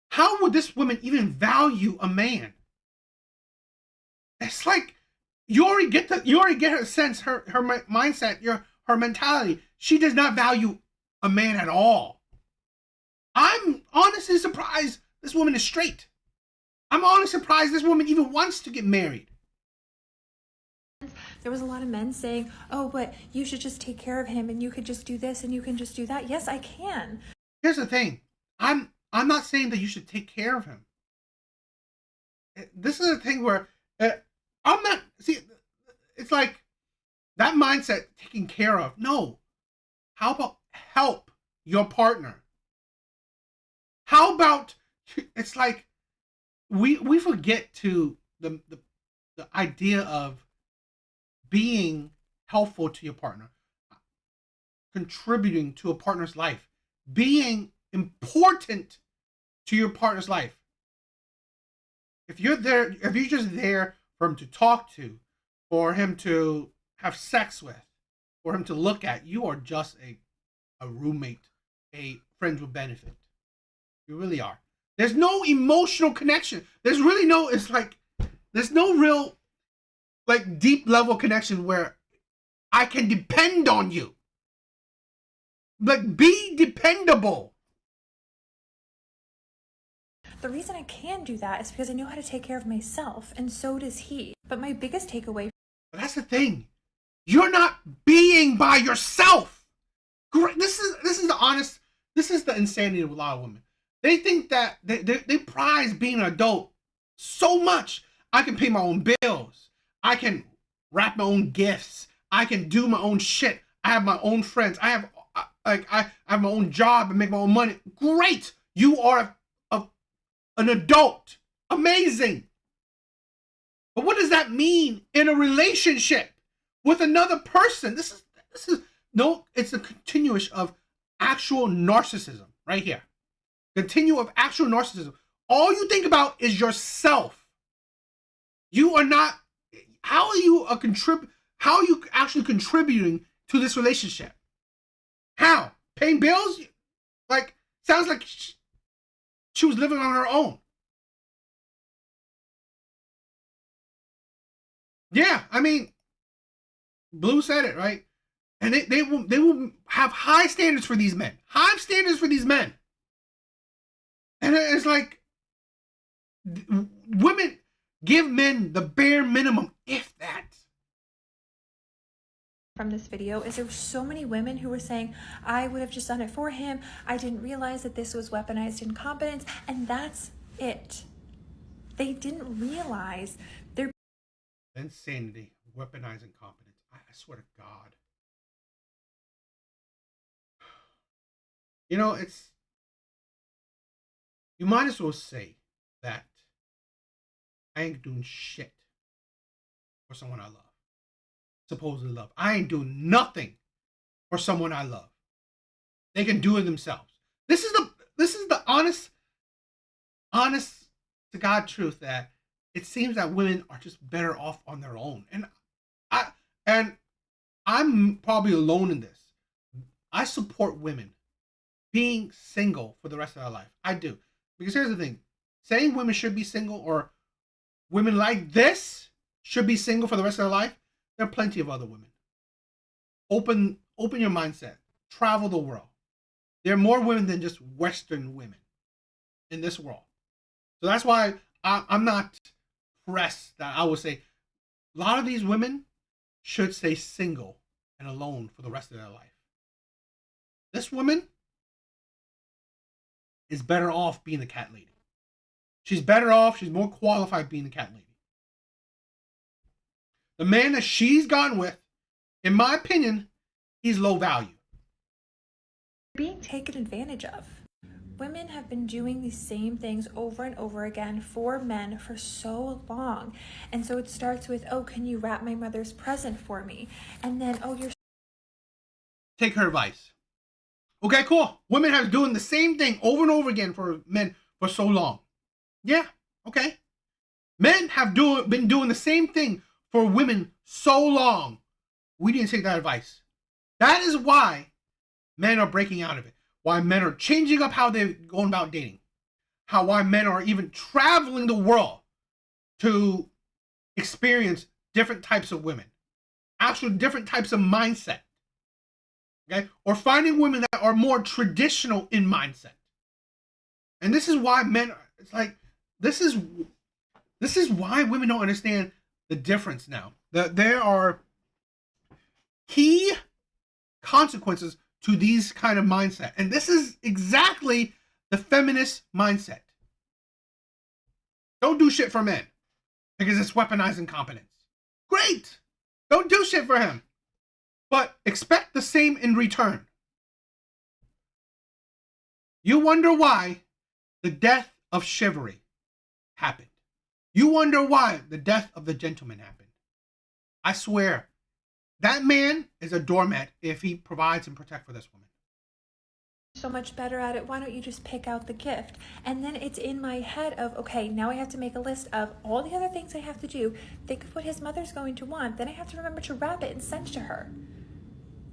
How would this woman even value a man? It's like you already get her sense, her mindset, her mentality. She does not value a man at all. I'm honestly surprised this woman is straight. I'm honestly surprised this woman even wants to get married. There was a lot of men saying, oh, but you should just take care of him and you could just do this and you can just do that. Yes, I can. Here's the thing. I'm not saying that you should take care of him. This is a thing where I'm not, see, it's like that mindset, taking care of. No. How about help your partner? How about, it's like we forget to the idea of being helpful to your partner, contributing to a partner's life, being important to your partner's life. If you're there, if you're just there for him to talk to, for him to have sex with, for him to look at, you are just a roommate, a friend with benefit. You really are. There's no emotional connection. There's really no, it's like, there's no real, like, deep level connection where I can depend on you. Like, be dependable. The reason I can do that is because I know how to take care of myself, and so does he. But my biggest takeaway. But that's the thing. You're not being by yourself. This is the honest. This is the insanity of a lot of women. They think that they prize being an adult so much. I can pay my own bills. I can wrap my own gifts. I can do my own shit. I have my own friends. I have my own job and make my own money. Great. You are an adult. Amazing. But what does that mean in a relationship with another person? This is no, it's a continuous of actual narcissism right here. Continue of actual narcissism. All you think about is yourself. You are not, how are you actually contributing to this relationship? How? Paying bills? Like, sounds like she was living on her own. Yeah, I mean, Blue said it, right? And they will have high standards for these men. High standards for these men. And it's like, women give men the bare minimum, if that. From this video is there were so many women who were saying, I would have just done it for him. I didn't realize that this was weaponized incompetence. And that's it. They didn't realize their insanity, weaponized incompetence. I swear to God. You know, you might as well say that I ain't doing shit for someone I love. Supposedly love. I ain't doing nothing for someone I love. They can do it themselves. This is the honest to God truth, that it seems that women are just better off on their own. And I'm probably alone in this. I support women being single for the rest of their life. I do. Because here's the thing. Saying women should be single, or women like this should be single for the rest of their life, there are plenty of other women. Open your mindset. Travel the world. There are more women than just Western women in this world. So that's why I'm not pressed that I would say a lot of these women should stay single and alone for the rest of their life. This woman is better off being the cat lady. She's better off. She's more qualified being the cat lady. The man that she's gone with, in my opinion, he's low value. being taken advantage of. Women have been doing these same things over and over again for men for so long. And so it starts with, oh, can you wrap my mother's present for me? And then, oh, you're... Take her advice. Okay, cool. Women have doing the same thing over and over again for men for so long. Yeah, okay. Men have been doing the same thing for women so long. We didn't take that advice. That is why men are breaking out of it. Why men are changing up how they're going about dating. Why men are even traveling the world to experience different types of women. Actual different types of mindset. Okay? Or finding women that are more traditional in mindset. And this is why men, it's like, this is why women don't understand the difference now. There are key consequences to these kind of mindset. And this is exactly the feminist mindset. Don't do shit for men because it's weaponized incompetence. Great. Don't do shit for him. But expect the same in return. You wonder why the death of chivalry happened. You wonder why the death of the gentleman happened. I swear, that man is a doormat if he provides and protects for this woman. so much better at it. Why don't you just pick out the gift? And then it's in my head of, okay, now I have to make a list of all the other things I have to do. Think of what his mother's going to want. Then I have to remember to wrap it and send to her.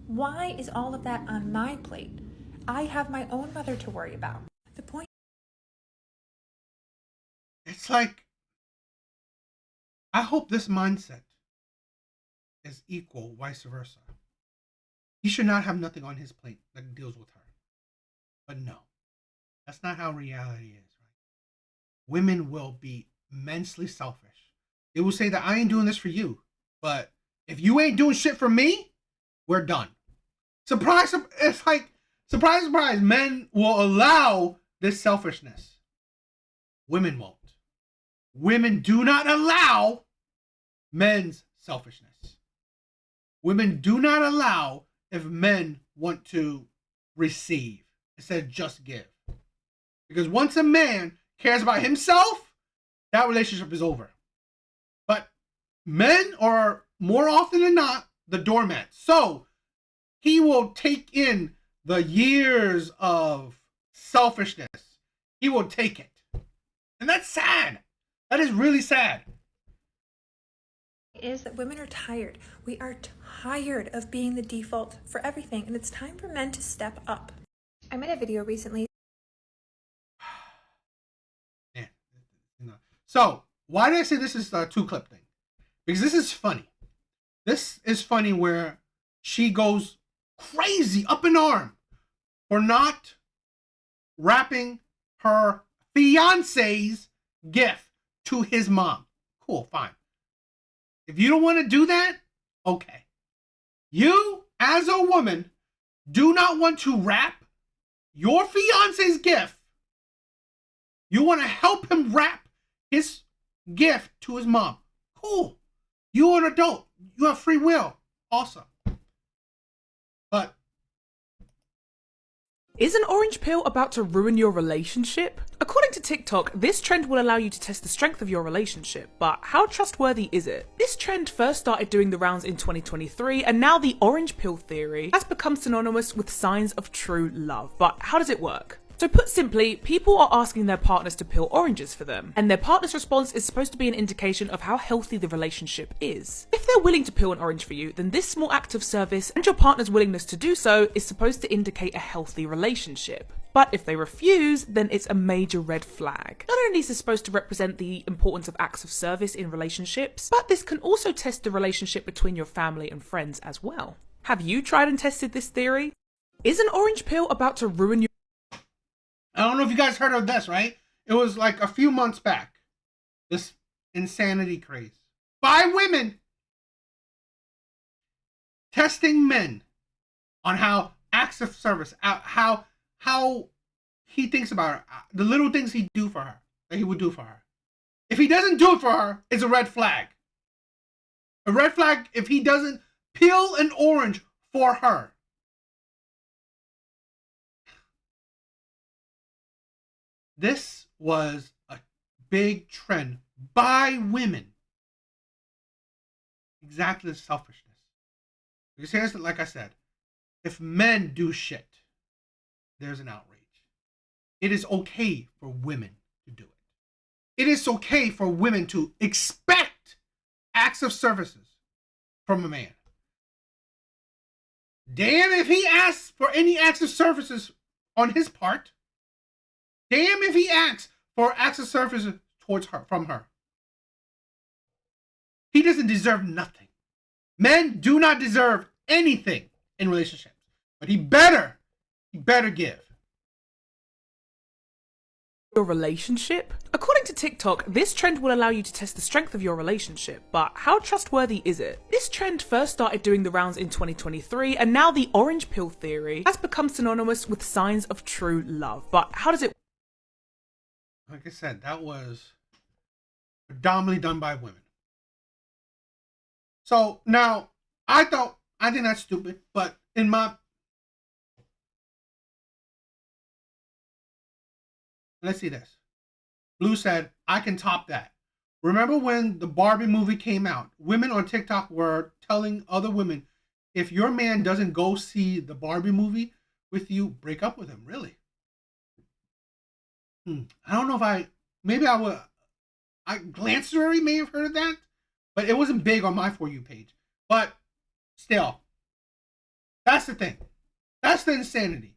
Why is all of that on my plate? I have my own mother to worry about. The point. It's like, I hope this mindset is equal, vice versa. He should not have nothing on his plate that deals with her. But no, that's not how reality is, right? Women will be immensely selfish. They will say that I ain't doing this for you, but if you ain't doing shit for me, we're done. Surprise, it's like, surprise, surprise, men will allow this selfishness. Women won't. Women do not allow men's selfishness. Women do not allow if men want to receive instead of just give. Because once a man cares about himself, that relationship is over. But men are more often than not the doormat. So he will take in the years of selfishness. He will take it. And that's sad. That is really sad. Is that women are tired. We are tired of being the default for everything, and it's time for men to step up. I made a video recently. Man. So, why did I say this is a two-clip thing? Because this is funny. This is funny where she goes crazy up in arm for not wrapping her fiance's gift to his mom. Cool, fine. If you don't want to do that, okay. You, as a woman, do not want to wrap your fiance's gift. You want to help him wrap his gift to his mom. Cool. You're an adult. You have free will. Awesome. But is an orange pill about to ruin your relationship? According to TikTok, this trend will allow you to test the strength of your relationship, but how trustworthy is it? This trend first started doing the rounds in 2023, and now the orange pill theory has become synonymous with signs of true love. But how does it work? So put simply, people are asking their partners to peel oranges for them, and their partner's response is supposed to be an indication of how healthy the relationship is. If they're willing to peel an orange for you, then this small act of service and your partner's willingness to do so is supposed to indicate a healthy relationship. But if they refuse, then it's a major red flag. Not only is this supposed to represent the importance of acts of service in relationships, but this can also test the relationship between your family and friends as well. Have you tried and tested this theory? Is an orange pill about to ruin your... I don't know if you guys heard of this, right? It was like a few months back. This insanity craze. 5 women testing men on how acts of service, how he thinks about her, the little things he do for her, that he would do for her. If he doesn't do it for her, it's a red flag. A red flag if he doesn't peel an orange for her. This was a big trend by women. Exactly the selfishness. Because here's, like I said, if men do shit, there's an outrage. It is okay for women to do it. It is okay for women to expect acts of services from a man. Damn if he asks for any acts of services on his part. Damn if he asks for acts of service towards her, from her. He doesn't deserve nothing. Men do not deserve anything in relationships. But he better give. Your relationship? According to TikTok, this trend will allow you to test the strength of your relationship, but how trustworthy is it? This trend first started doing the rounds in 2023, and now the orange pill theory has become synonymous with signs of true love. But how does it... Like I said, that was predominantly done by women. So now, I think that's stupid, but in my... Let's see this. Blue said, I can top that. Remember when the Barbie movie came out? Women on TikTok were telling other women, if your man doesn't go see the Barbie movie with you, break up with him, really. I don't know if maybe I Glancery may have heard of that, but it wasn't big on my For You page. But still, that's the thing. That's the insanity.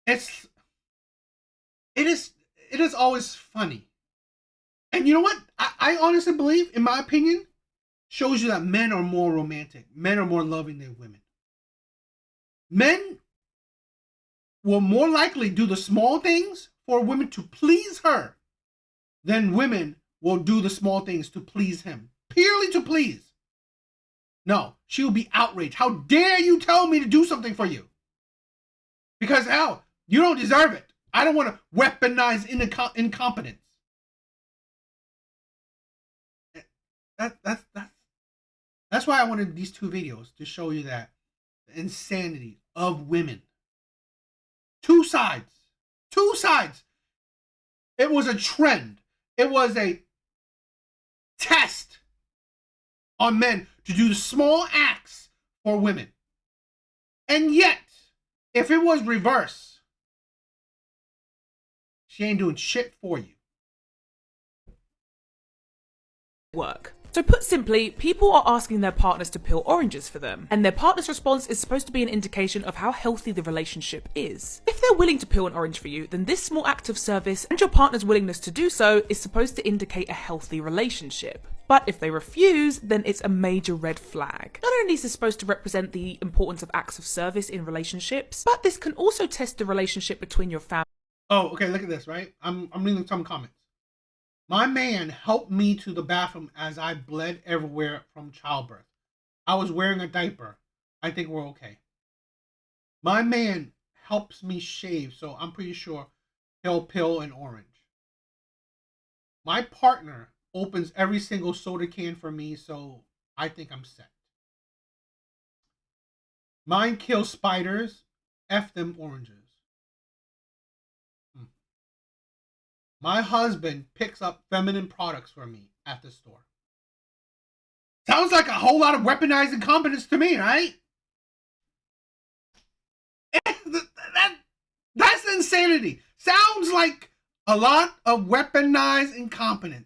It is always funny. And you know what? I honestly believe, in my opinion, shows you that men are more romantic. Men are more loving than women. Men will more likely do the small things for women to please her than women will do the small things to please him. Purely to please. No, she will be outraged. How dare you tell me to do something for you? Because hell, you don't deserve it. I don't want to weaponize incompetence. That's why I wanted these two videos, to show you that the insanity of women. Two sides. It was a trend. It was a test on men to do the small acts for women. And yet, if it was reverse, she ain't doing shit for you. Work. So put simply, people are asking their partners to peel oranges for them, and their partner's response is supposed to be an indication of how healthy the relationship is. If they're willing to peel an orange for you, then this small act of service and your partner's willingness to do so is supposed to indicate a healthy relationship. But if they refuse, then it's a major red flag. Not only is this supposed to represent the importance of acts of service in relationships, but this can also test the relationship between your family. Oh, okay, look at this, right? I'm reading some comments. My man helped me to the bathroom as I bled everywhere from childbirth. I was wearing a diaper. I think we're okay. My man helps me shave, so I'm pretty sure he'll peel an orange. My partner opens every single soda can for me, so I think I'm set. Mine kills spiders. F them oranges. My husband picks up feminine products for me at the store. Sounds like a whole lot of weaponized incompetence to me, right? That's insanity. Sounds like a lot of weaponized incompetence.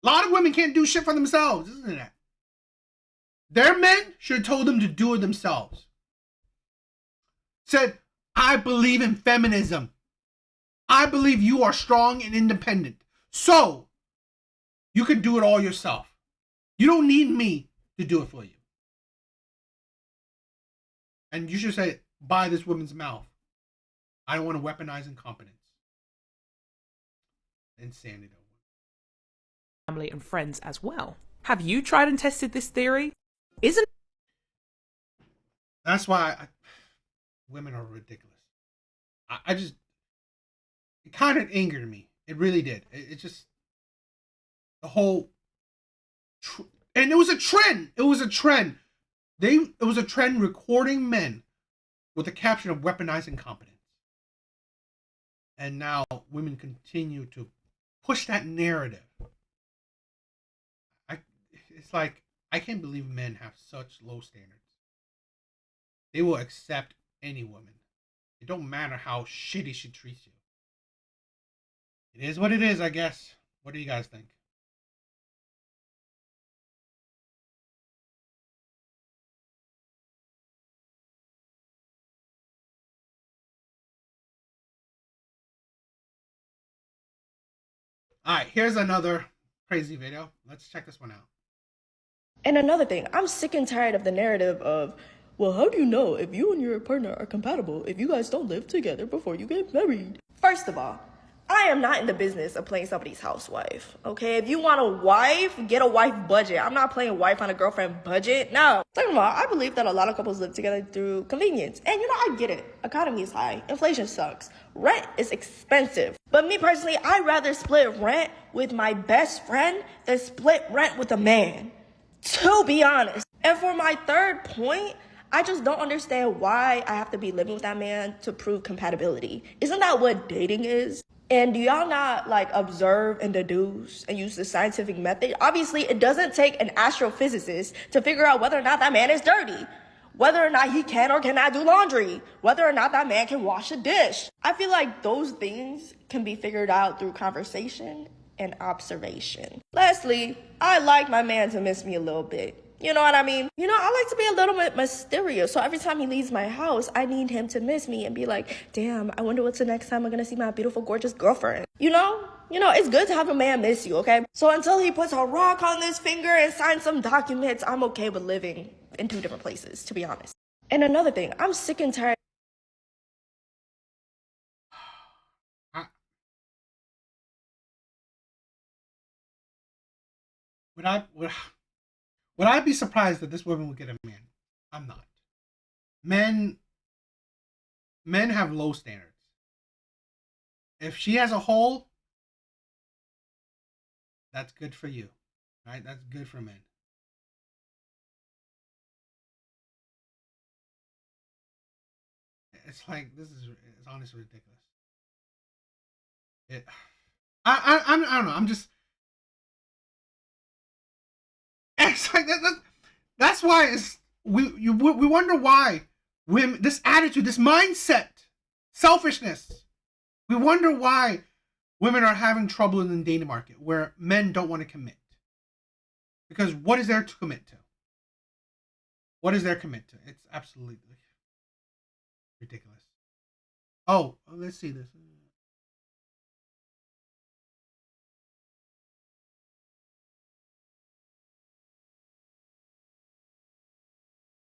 A lot of women can't do shit for themselves, isn't it? Their men should have told them to do it themselves. Said, I believe in feminism. I believe you are strong and independent. So, you can do it all yourself. You don't need me to do it for you. And you should say, by this woman's mouth, I don't want to weaponize incompetence. Insanity. Family and friends as well. Have you tried and tested this theory? That's why women are ridiculous. I just... It kind of angered me. It really did. It just... The whole... And it was a trend. It was a trend. It was a trend recording men with the caption of weaponized incompetence. And now women continue to push that narrative. It's like, I can't believe men have such low standards. They will accept any woman. It don't matter how shitty she treats you. It is what it is, I guess. What do you guys think? Alright, here's another crazy video. Let's check this one out. And another thing, I'm sick and tired of the narrative of, well, how do you know if you and your partner are compatible if you guys don't live together before you get married? First of all, I am not in the business of playing somebody's housewife, okay? If you want a wife, get a wife budget. I'm not playing wife on a girlfriend budget, no. Second of all, I believe that a lot of couples live together through convenience. And you know, I get it. Economy is high. Inflation sucks. Rent is expensive. But me personally, I'd rather split rent with my best friend than split rent with a man. To be honest. And for my third point, I just don't understand why I have to be living with that man to prove compatibility. Isn't that what dating is? And do y'all not like observe and deduce and use the scientific method? Obviously, it doesn't take an astrophysicist to figure out whether or not that man is dirty. whether or not he can or cannot do laundry, whether or not that man can wash a dish. I feel like those things can be figured out through conversation and observation. Lastly, I like my man to miss me a little bit. You know what I mean? You know, I like to be a little bit mysterious. So every time he leaves my house, I need him to miss me and be like, damn, I wonder what's the next time I'm gonna see my beautiful, gorgeous girlfriend. You know, it's good to have a man miss you, okay? So until he puts a rock on his finger and signs some documents, I'm okay with living in 2 different places, to be honest. And another thing, I'm sick and tired. Would I be surprised that this woman would get a man? I'm not. Men have low standards. If she has a hole, that's good for you, right? That's good for men. It's like it's honestly ridiculous. I don't know. I'm just. It's like that's why we wonder why women, this attitude, this mindset, selfishness. We wonder why women are having trouble in the dating market where men don't want to commit. Because what is there to commit to? What is there to commit to? It's absolutely ridiculous. Oh, let's see this.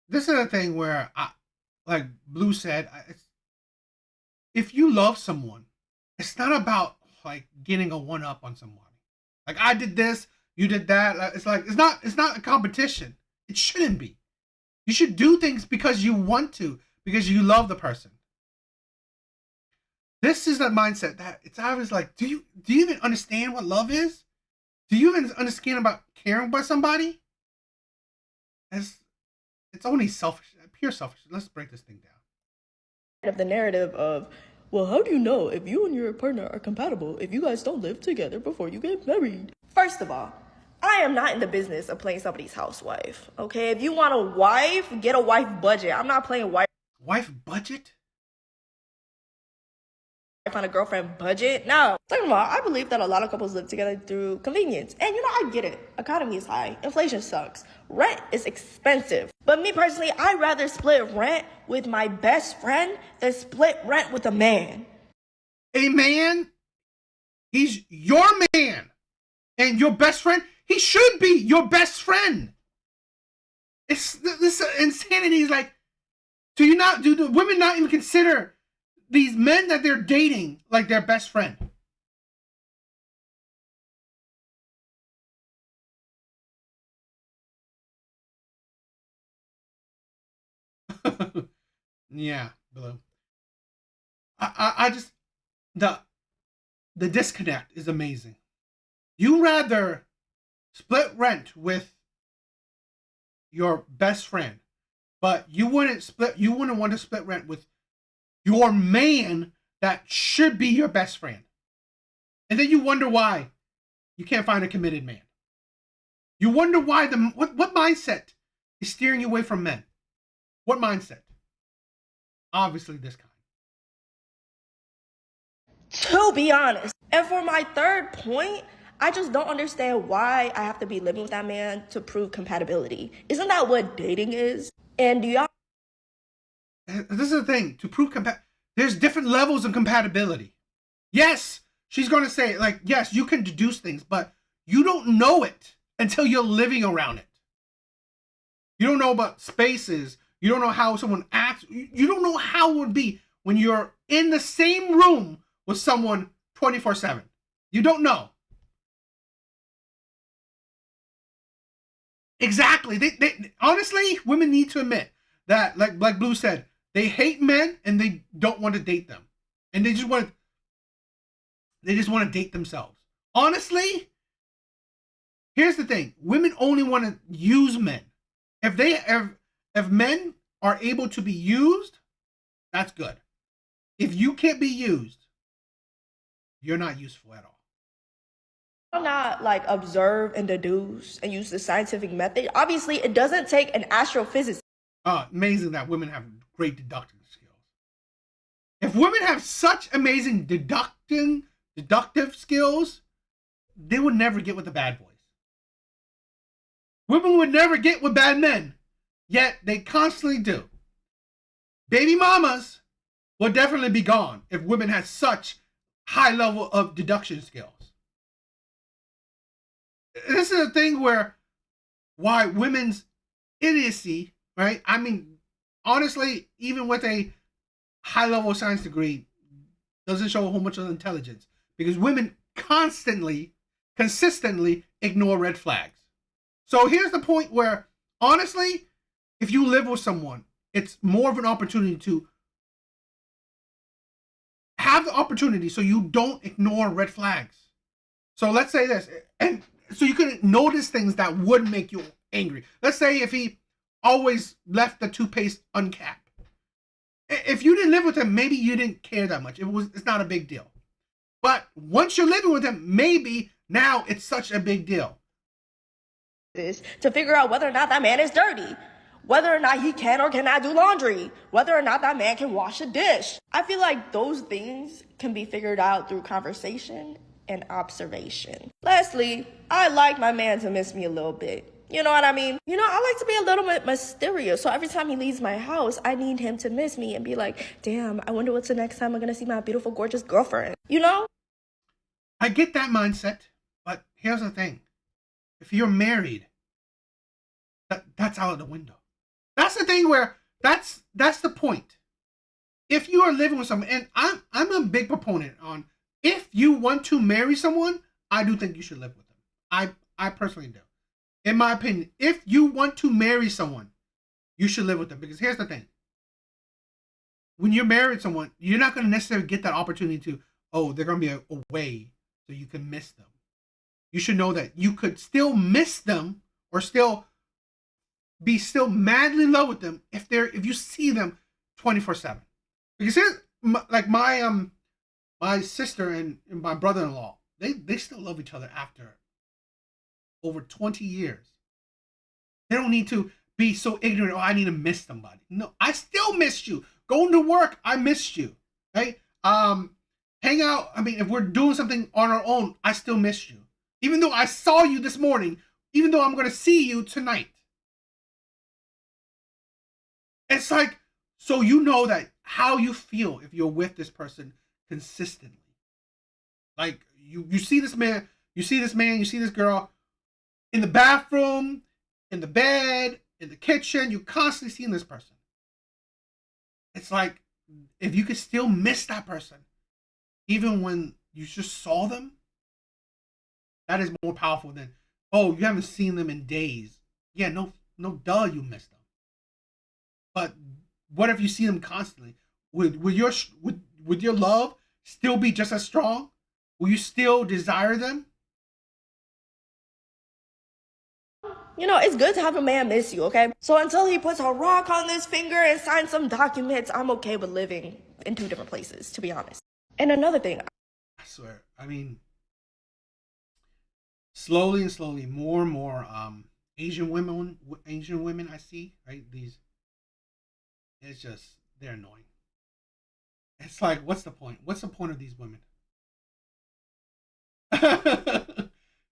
This is a thing where, like Blue said, if you love someone, it's not about like getting a one up on someone. Like I did this, you did that. It's like it's not a competition. It shouldn't be. You should do things because you want to, because you love the person. This is a mindset that it's always like, do you even understand what love is? Do you even understand about caring about somebody? It's only selfish, pure selfishness. Let's break this thing down. Of the narrative of, well, how do you know if you and your partner are compatible if you guys don't live together before you get married? First of all, I am not in the business of playing somebody's housewife, okay? If you want a wife, get a wife budget. I'm not playing wife budget? On a girlfriend budget. No. Second of all, I believe that a lot of couples live together through convenience. And I get it. Economy is high. Inflation sucks. Rent is expensive. But me personally, I'd rather split rent with my best friend than split rent with a man. A man? He's your man. And your best friend? He should be your best friend. This insanity is like, do the women not even consider these men that they're dating like their best friend? Yeah, Blue. I just the disconnect is amazing. You rather split rent with your best friend, but you wouldn't want to split rent with your man that should be your best friend. And then you wonder why you can't find a committed man. You wonder why what mindset is steering you away from men? What mindset? Obviously this kind. To be honest. And for my third point, I just don't understand why I have to be living with that man to prove compatibility. Isn't that what dating is? And do y'all... This is the thing. To prove there's different levels of compatibility. Yes, she's going to say, like, yes, you can deduce things, but you don't know it until you're living around it. You don't know about spaces. You don't know how someone acts. You don't know how it would be when you're in the same room with someone 24/7. You don't know. Exactly. They honestly, women need to admit that, like Blue said, they hate men and they don't want to date them, and they just want to date themselves. Honestly, here's the thing: women only want to use men. If men are able to be used, that's good. If you can't be used, you're not useful at all. Not like observe and deduce and use the scientific method. Obviously, it doesn't take an astrophysicist Amazing that women have great deductive skills. If women have such amazing deductive skills, they would never get with the bad boys. Women would never get with bad men, yet they constantly do. Baby mamas would definitely be gone if women had such high level of deduction skills. This is a thing why women's idiocy, right? I mean, honestly, even with a high level science degree, doesn't show a whole bunch of intelligence because women consistently ignore red flags. So here's the point where, honestly, if you live with someone, it's more of an opportunity to have the opportunity so you don't ignore red flags. So let's say this, and so you can notice things that would make you angry. Let's say if he always left the toothpaste uncapped. If you didn't live with him, maybe you didn't care that much. It's not a big deal. But once you're living with him, maybe now it's such a big deal. To figure out whether or not that man is dirty, whether or not he can or cannot do laundry, whether or not that man can wash a dish. I feel like those things can be figured out through conversation and observation. Lastly, I like my man to miss me a little bit. You know what I mean? You know, I like to be a little bit mysterious. So every time he leaves my house, I need him to miss me and be like, damn, I wonder what's the next time I'm going to see my beautiful, gorgeous girlfriend. You know? I get that mindset, but here's the thing. If you're married, that's out of the window. That's the thing where that's the point. If you are living with someone, and I'm a big proponent on if you want to marry someone, I do think you should live with them. I personally do. In my opinion, if you want to marry someone, you should live with them. Because here's the thing. When you're married to someone, you're not going to necessarily get that opportunity to, they're going to be away so you can miss them. You should know that you could still miss them or still be madly in love with them if you see them 24/7. Because here's like my sister and my brother-in-law, they still love each other after over 20 years. They don't need to be so ignorant. I need to miss somebody. No, I still miss you. Going to work, I missed you. Right? Hang out. I mean, if we're doing something on our own, I still miss you. Even though I saw you this morning, even though I'm going to see you tonight. It's like, so you know that how you feel if you're with this person consistently. Like you see this man, you see this girl in the bathroom, in the bed, in the kitchen, you constantly seeing this person. It's like, if you could still miss that person, even when you just saw them, that is more powerful than, you haven't seen them in days. Yeah, no, duh, you missed them. But what if you see them constantly? Would your love still be just as strong? Will you still desire them? You know, it's good to have a man miss you, okay? So until he puts a rock on his finger and signs some documents, I'm okay with living in two different places, to be honest. And another thing. I swear, I mean, slowly and slowly, more and more Asian women I see, right? It's just, they're annoying. It's like, what's the point? What's the point of these women?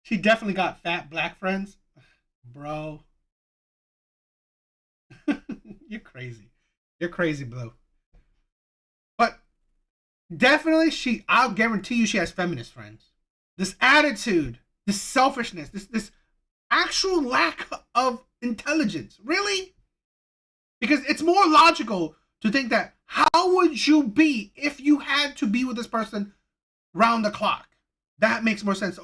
She definitely got fat black friends. Bro. You're crazy. You're crazy, Blue. But definitely I'll guarantee you she has feminist friends. This attitude, this selfishness, this actual lack of intelligence. Really? Because it's more logical to think that how would you be if you had to be with this person round the clock? That makes more sense.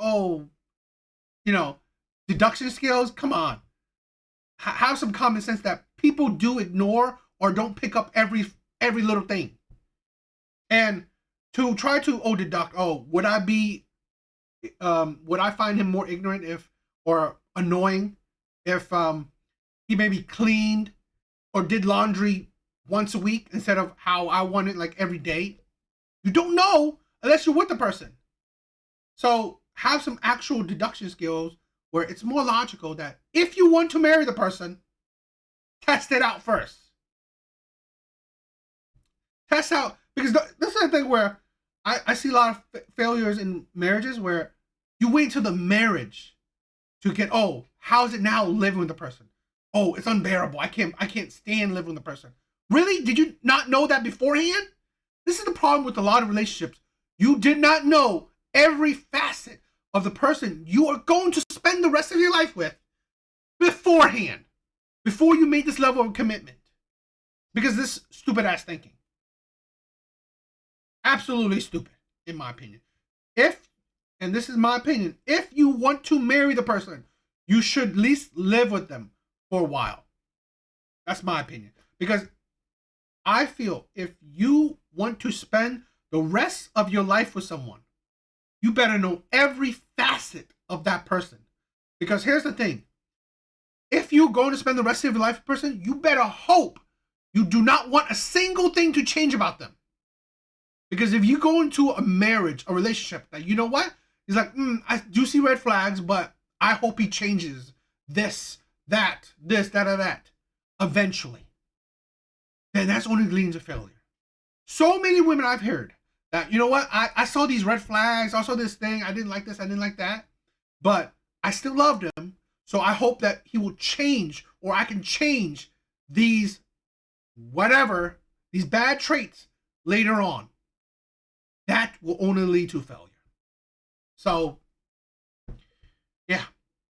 Deduction skills, come on. Have some common sense that people do ignore or don't pick up every little thing. And to try to deduct, would I find him more ignorant or annoying if he maybe cleaned or did laundry once a week instead of how I want it like every day? You don't know unless you're with the person. So have some actual deduction skills where it's more logical that if you want to marry the person, Test it out first. Test out, because this is the thing where I see a lot of failures in marriages where you wait until the marriage to get, oh, how's it now living with the person? Oh, it's unbearable. I can't stand living with the person. Really? Did you not know that beforehand? This is the problem with a lot of relationships. You did not know every facet of the person you are going to spend the rest of your life with beforehand, before you made this level of commitment. Because this stupid ass thinking. Absolutely stupid, in my opinion. And this is my opinion, if you want to marry the person, you should at least live with them for a while. That's my opinion. Because I feel if you want to spend the rest of your life with someone, you better know every facet of that person. Because here's the thing. If you're going to spend the rest of your life with a person, you better hope you do not want a single thing to change about them. Because if you go into a marriage, a relationship, that you know what? He's like, I do see red flags, but I hope he changes this, that, eventually. Then that's only leading to failure. So many women I've heard that, you know what? I saw these red flags, I saw this thing, I didn't like this, I didn't like that, but I still loved him, so I hope that he will change, or I can change these, whatever, these bad traits later on. That will only lead to failure. So, yeah,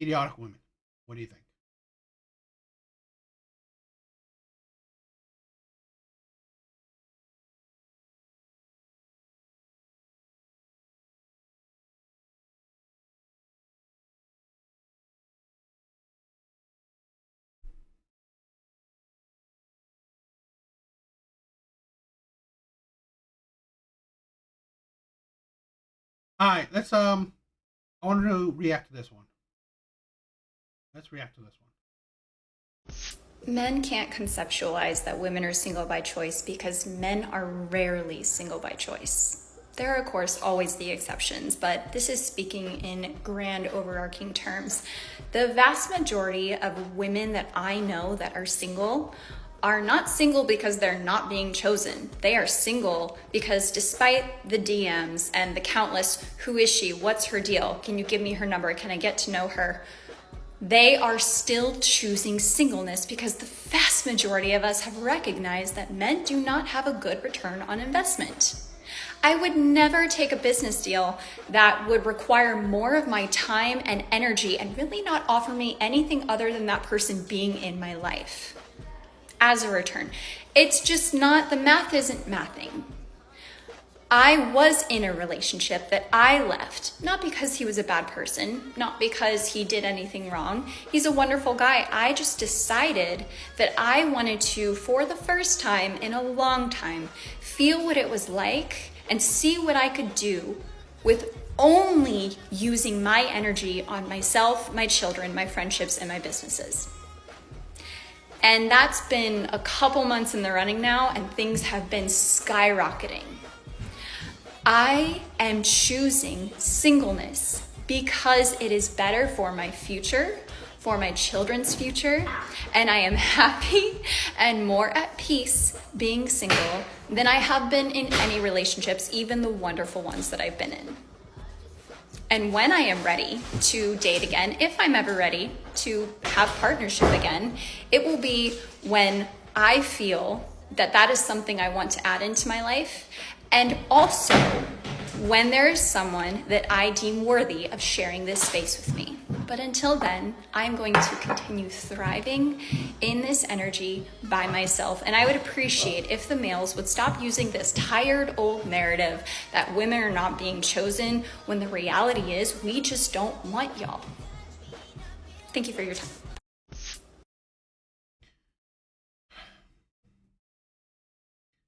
idiotic women. What do you think? All right, let's I wanted to react to this one. Let's react to this one. Men can't conceptualize that women are single by choice because men are rarely single by choice. There are, of course, always the exceptions, but this is speaking in grand overarching terms. The vast majority of women that I know that are single are not single because they're not being chosen. They are single because despite the DMs and the countless, who is she? What's her deal? Can you give me her number? Can I get to know her? They are still choosing singleness because the vast majority of us have recognized that men do not have a good return on investment. I would never take a business deal that would require more of my time and energy and really not offer me anything other than that person being in my life as a return. It's just not, the math isn't mathing. I was in a relationship that I left, not because he was a bad person, not because he did anything wrong. He's a wonderful guy. I just decided that I wanted to, for the first time in a long time, feel what it was like and see what I could do with only using my energy on myself, my children, my friendships, and my businesses. And that's been a couple months in the running now, and things have been skyrocketing. I am choosing singleness because it is better for my future, for my children's future, and I am happy and more at peace being single than I have been in any relationships, even the wonderful ones that I've been in. And when I am ready to date again, if I'm ever ready to have partnership again, it will be when I feel that that is something I want to add into my life. And also when there is someone that I deem worthy of sharing this space with me. But until then, I'm going to continue thriving in this energy by myself. And I would appreciate if the males would stop using this tired old narrative that women are not being chosen, when the reality is we just don't want y'all. Thank you for your time.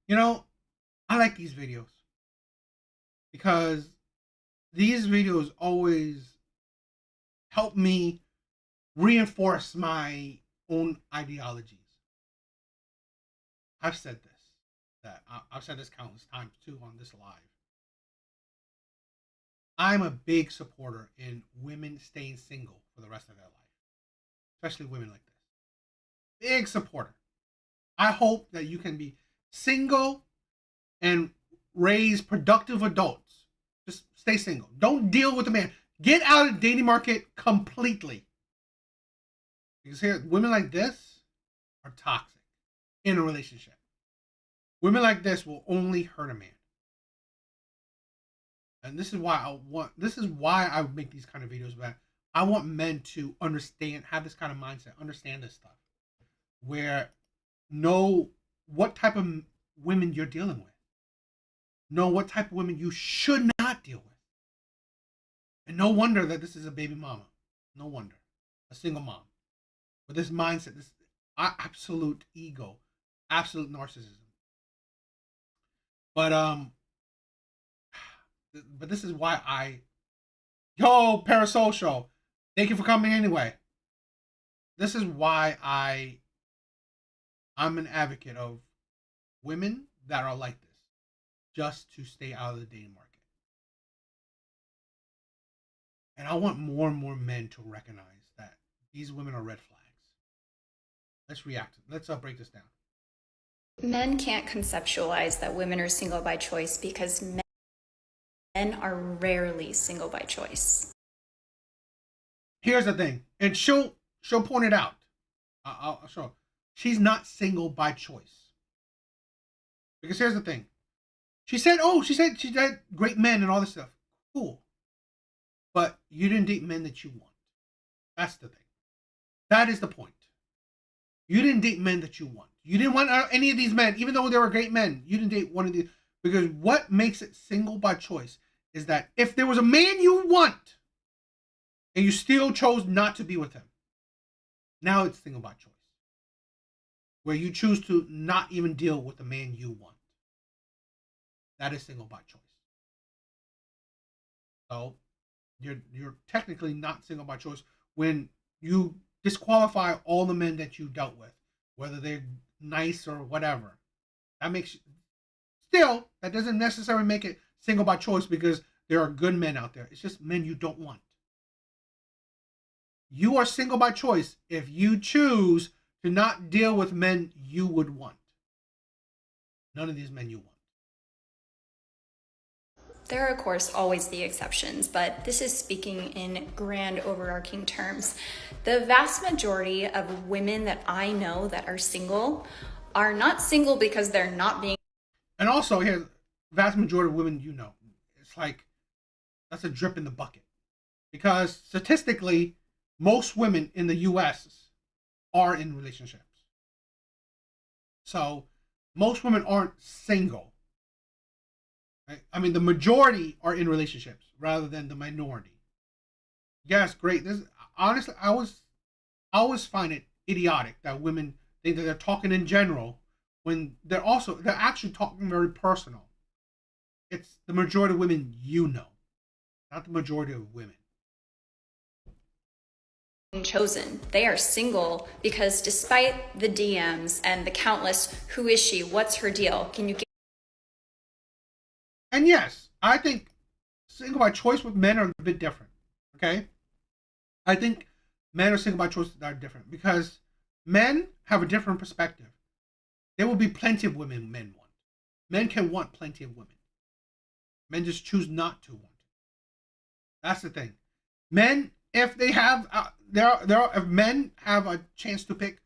You know, I like these videos because these videos always help me reinforce my own ideologies. I've said this countless times too on this live. I'm a big supporter in women staying single for the rest of their life, especially women like this. big supporter. I hope that you can be single and raise productive adults. Just stay single. Don't deal with a man. Get out of the dating market completely. Because here, women like this are toxic in a relationship. Women like this will only hurt a man. And this is why I make these kind of videos about. I want men to understand, have this kind of mindset, understand this stuff, where know what type of women you're dealing with. Know what type of women you should not deal with. And no wonder that this is a baby mama. No wonder. A single mom. With this mindset, this absolute ego, absolute narcissism. But this is why yo, Parasocial, thank you for coming anyway. This is why I'm an advocate of women that are like this, just to stay out of the dating market. And I want more and more men to recognize that these women are red flags. Let's react. Let's break this down. Men can't conceptualize that women are single by choice because men are rarely single by choice. Here's the thing, and she'll point it out. I'll show. She's not single by choice. Because here's the thing. She said she had great men and all this stuff. Cool. But you didn't date men that you want. That's the thing. That is the point. You didn't date men that you want. You didn't want any of these men, even though they were great men. You didn't date one of these. Because what makes it single by choice is that if there was a man you want and you still chose not to be with him, now it's single by choice. Where you choose to not even deal with the man you want. That is single by choice. So you're technically not single by choice when you disqualify all the men that you dealt with, whether they're nice or whatever. That makes still, that doesn't necessarily make it single by choice because there are good men out there. It's just men you don't want. You are single by choice if you choose to not deal with men you would want. None of these men you want. There are, of course, always the exceptions, but this is speaking in grand overarching terms. The vast majority of women that I know that are single are not single because they're not being... And also, here, vast majority of women you know, it's like, that's a drip in the bucket. Because statistically, most women in the U.S. are in relationships. So, most women aren't single. Right? I mean, the majority are in relationships rather than the minority. Yes, great. This honestly, I always find it idiotic that women think that they're talking in general when they're actually talking very personal. It's the majority of women you know, not the majority of women. Chosen. They are single because despite the DMs and the countless, who is she? What's her deal? Can you get... And yes, I think single by choice with men are a bit different. Okay? I think men are single by choice that are different because men have a different perspective. There will be plenty of women men want. Men can want plenty of women. Men just choose not to want it. That's the thing. Men, if they have, if men have a chance to pick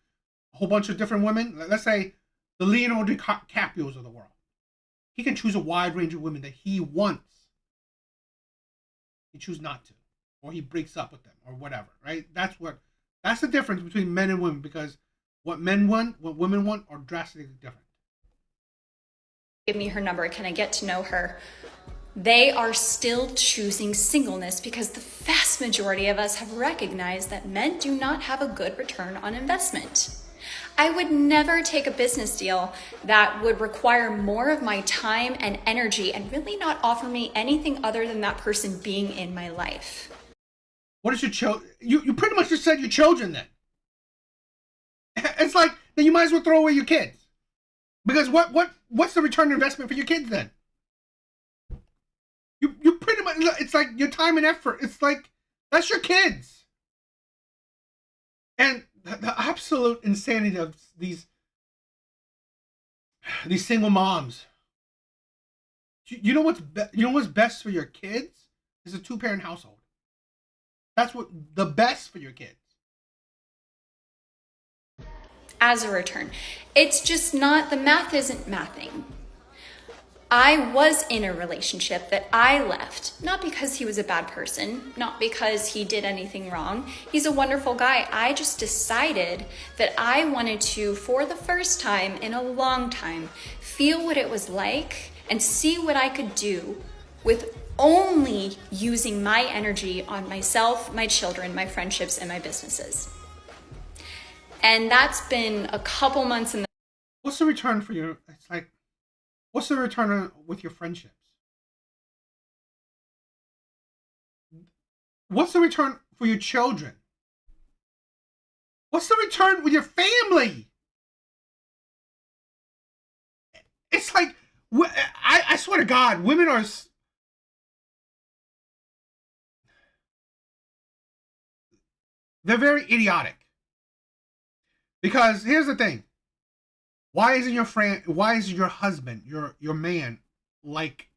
a whole bunch of different women, let's say the Leonardo DiCaprios of the world, he can choose a wide range of women that he wants. He chooses not to, or he breaks up with them, or whatever. Right? That's the difference between men and women because what men want, what women want, are drastically different. Give me her number. Can I get to know her? They are still choosing singleness because the vast majority of us have recognized that men do not have a good return on investment. I would never take a business deal that would require more of my time and energy and really not offer me anything other than that person being in my life. What is your children? You pretty much just said your children then. It's like, then you might as well throw away your kids. Because what's the return on investment for your kids then? You pretty much, it's like your time and effort. It's like, that's your kids. And the absolute insanity of these single moms. You know what's best for your kids is a 2-parent household. That's what the best for your kids. As a return. It's just not, the math isn't mathing. I was in a relationship that I left, not because he was a bad person, not because he did anything wrong. He's a wonderful guy. I just decided that I wanted to, for the first time in a long time, feel what it was like and see what I could do with only using my energy on myself, my children, my friendships, and my businesses. And that's been a couple months in the... What's the return for your... It's like, what's the return with your friendships? What's the return for your children? What's the return with your family? It's like, I swear to God, women are... They're very idiotic. Because here's the thing. Why isn't your husband, your man, like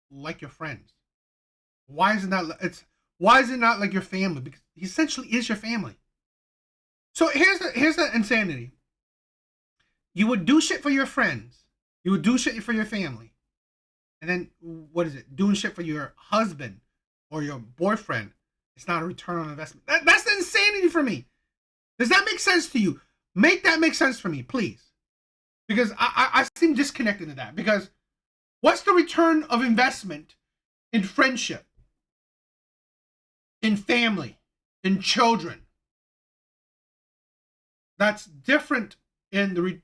your friends? Why is it not like your family? Because he essentially is your family. So here's the insanity. You would do shit for your friends. You would do shit for your family. And then what is it? Doing shit for your husband or your boyfriend. It's not a return on investment. That's the insanity for me. Does that make sense to you? Make that make sense for me, please. Because I seem disconnected to that. Because what's the return of investment in friendship, in family, in children? That's different in the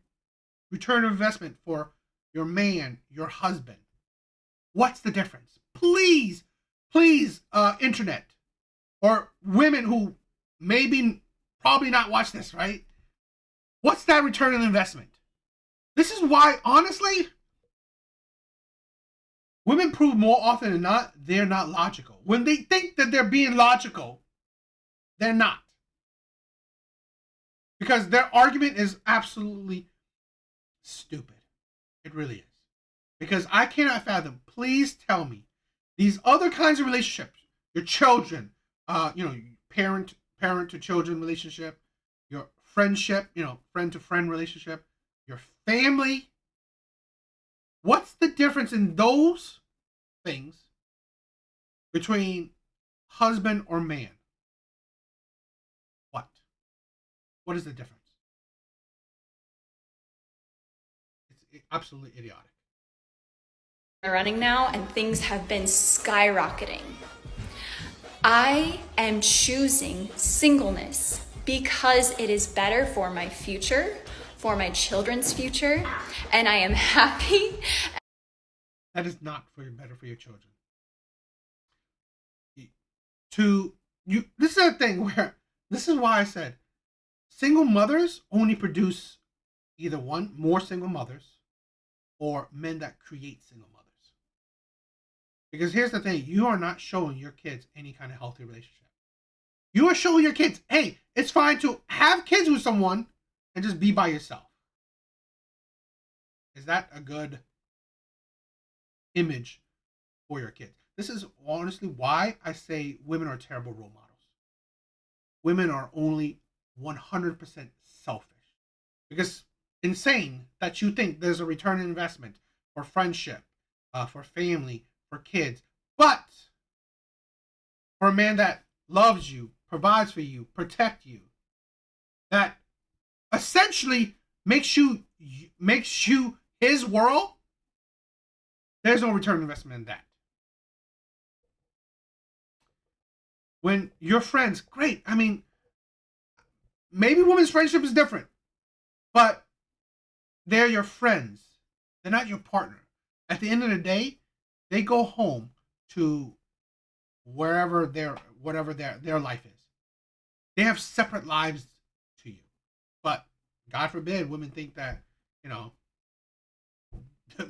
return of investment for your man, your husband. What's the difference? Please, internet or women who probably not watch this, right? What's that return on investment? This is why, honestly, women prove more often than not they're not logical. When they think that they're being logical, they're not. Because their argument is absolutely stupid. It really is. Because I cannot fathom, please tell me, these other kinds of relationships, your children, parent to children relationship, your friendship, friend to friend relationship, your family. What's the difference in those things between husband or man? What is the difference? It's absolutely idiotic. Running now, and things have been skyrocketing. I am choosing singleness because it is better for my future, for my children's future, and I am happy. That is not better for your children. This is a thing where, this is why I said, single mothers only produce either more single mothers or men that create single mothers. Because here's the thing, you are not showing your kids any kind of healthy relationship. You are showing your kids, hey, it's fine to have kids with someone and just be by yourself. Is that a good image for your kids? This is honestly why I say women are terrible role models. Women are only 100% selfish. Because insane that you think there's a return on investment for friendship, for family, for kids. But for a man that loves you, provides for you, protects you, that essentially makes you his world, there's no return on investment in that. When your friends, great. I mean, maybe women's friendship is different, but they're your friends. They're not your partner. At the end of the day, they go home to whatever their life is. They have separate lives to you. But God forbid women think that,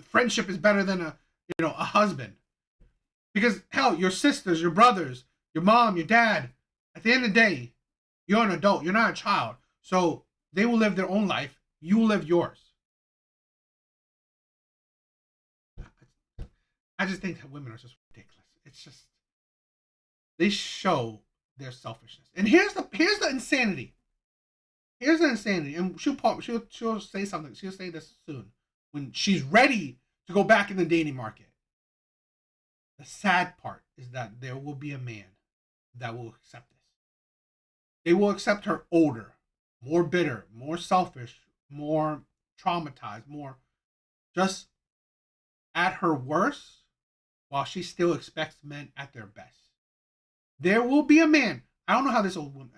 friendship is better than a husband. Because hell, your sisters, your brothers, your mom, your dad, at the end of the day, You're an adult. You're not a child. So they will live their own life. You will live yours. I just think that women are just ridiculous. It's just, they show their selfishness. And here's the insanity. Here's the insanity. And she'll say something. She'll say this soon when she's ready to go back in the dating market. The sad part is that there will be a man that will accept this. They will accept her older, more bitter, more selfish, more traumatized, more just at her worst, while she still expects men at their best. There will be a man. I don't know how this woman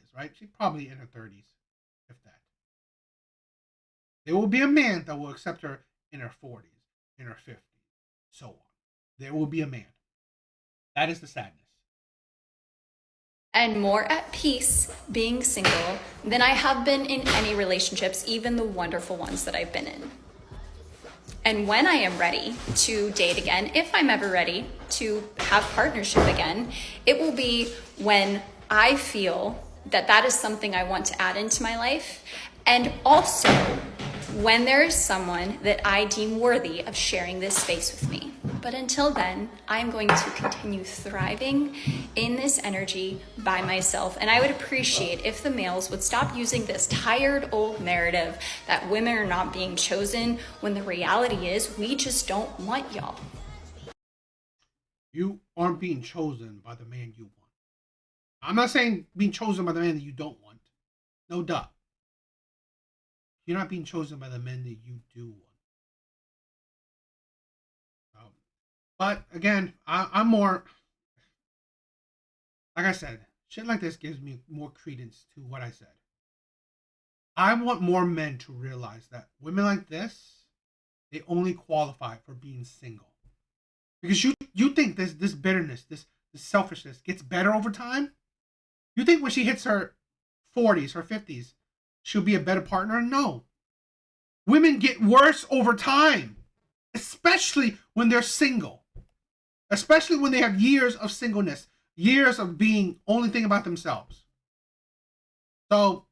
is, right? She's probably in her 30s, if that. There will be a man that will accept her in her 40s, in her 50s, so on. There will be a man. That is the sadness. And more at peace being single than I have been in any relationships, even the wonderful ones that I've been in. And when I am ready to date again, if I'm ever ready to have partnership again, it will be when I feel that that is something I want to add into my life. And also when there is someone that I deem worthy of sharing this space with me. But until then, I'm going to continue thriving in this energy by myself. And I would appreciate if the males would stop using this tired old narrative that women are not being chosen, when the reality is we just don't want y'all. You aren't being chosen by the man you want. I'm not saying being chosen by the man that you don't want. No duh. You're not being chosen by the men that you do want. But again, I'm more, like I said, shit like this gives me more credence to what I said. I want more men to realize that women like this, they only qualify for being single. Because you think this bitterness, this selfishness gets better over time? You think when she hits her 40s, her 50s, she'll be a better partner? No. Women get worse over time, especially when they're single. Especially when they have years of singleness, years of being only thinking about themselves. So,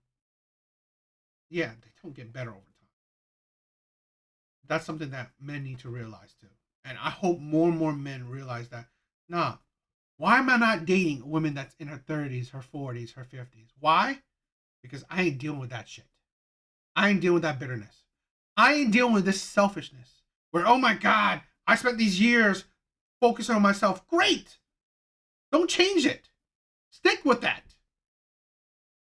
yeah, they don't get better over time. That's something that men need to realize too. And I hope more and more men realize that, nah, why am I not dating a woman that's in her 30s, her 40s, her 50s? Why? Because I ain't dealing with that shit. I ain't dealing with that bitterness. I ain't dealing with this selfishness where, oh my God, I spent these years focusing on myself. Great. Don't change it. Stick with that.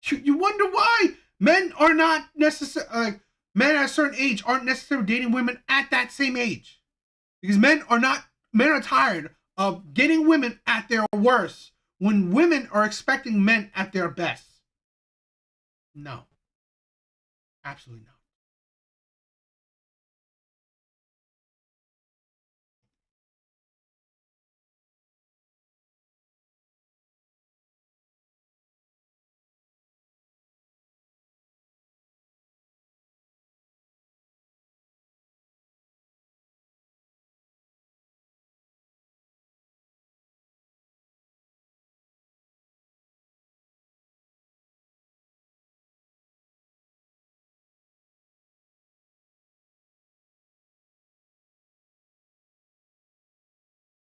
You wonder why men are not necessarily, men at a certain age aren't necessarily dating women at that same age. Because men are tired of getting women at their worst when women are expecting men at their best. No. Absolutely not.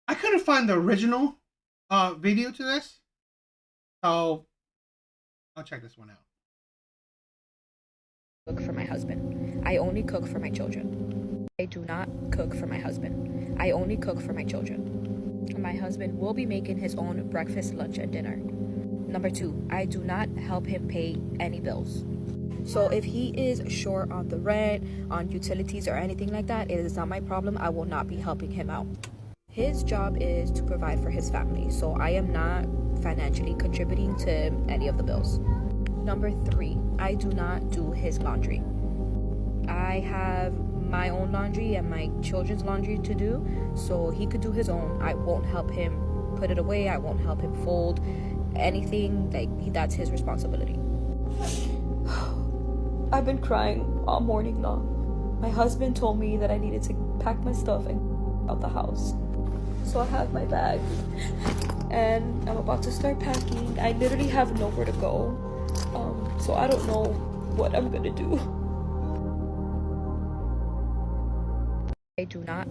I couldn't find the original video to this, so I'll check this one out. Cook for my husband. I only cook for my children. I do not cook for my husband. I only cook for my children. My husband will be making his own breakfast, lunch, and dinner. Number 2, I do not help him pay any bills. So if he is short on the rent, on utilities, or anything like that, it is not my problem. I will not be helping him out. His job is to provide for his family, so I am not financially contributing to any of the bills. Number 3, I do not do his laundry. I have my own laundry and my children's laundry to do, so he could do his own. I won't help him put it away. I won't help him fold anything. That's his responsibility. I've been crying all morning long. My husband told me that I needed to pack my stuff and out the house. So I have my bag and I'm about to start packing. I literally have nowhere to go. So I don't know what I'm gonna do. I do not.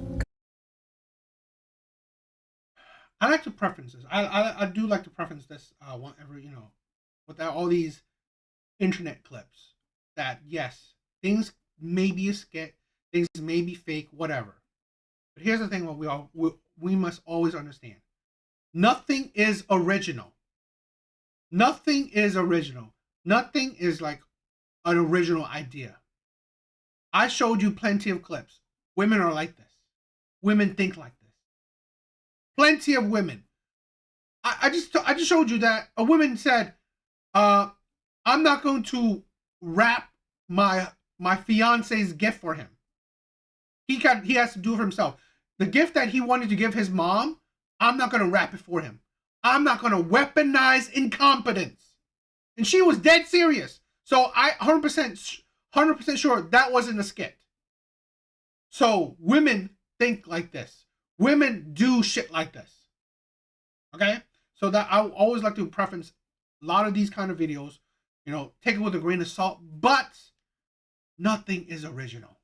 I like to preference this. I do like to preference this whenever, with all these internet clips, that yes, things may be a skit, things may be fake, whatever. But here's the thing: what we must always understand: nothing is original. Nothing is original. Nothing is like an original idea. I showed you plenty of clips. Women are like this. Women think like this. Plenty of women. I just showed you that a woman said, "I'm not going to wrap my fiance's gift for him. He has to do it for himself. The gift that he wanted to give his mom, I'm not going to wrap it for him. I'm not going to weaponize incompetence." And she was dead serious. So I 100% sure that wasn't a skit. So women think like this. Women do shit like this. Okay? So that I always like to preference a lot of these kind of videos, take it with a grain of salt, but nothing is original.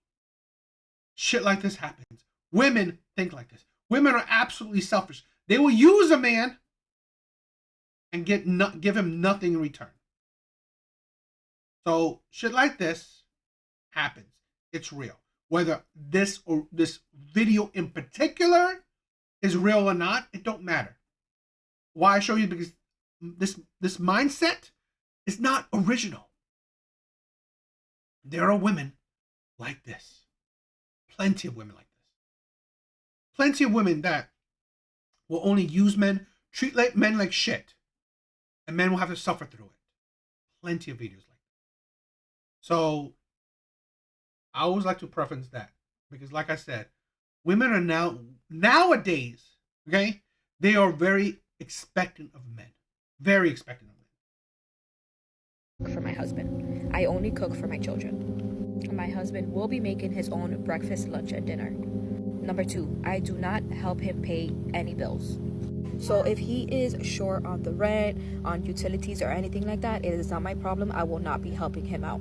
Shit like this happens. Women think like this. Women are absolutely selfish. They will use a man and give him nothing in return. So shit like this happens. It's real. Whether this video in particular is real or not, it don't matter. Why I show you? Because this mindset is not original. There are women like this. Plenty of women like this. Plenty of women that will only use men, treat men like shit, and men will have to suffer through it. Plenty of videos like that. So I always like to preference that, because like I said, women are nowadays, okay, they are very expectant of men. Very expectant of men. For my husband. I only cook for my children. My husband will be making his own breakfast, lunch, and dinner. Number 2, I do not help him pay any bills. So if he is short on the rent, on utilities, or anything like that, it is not my problem. I will not be helping him out.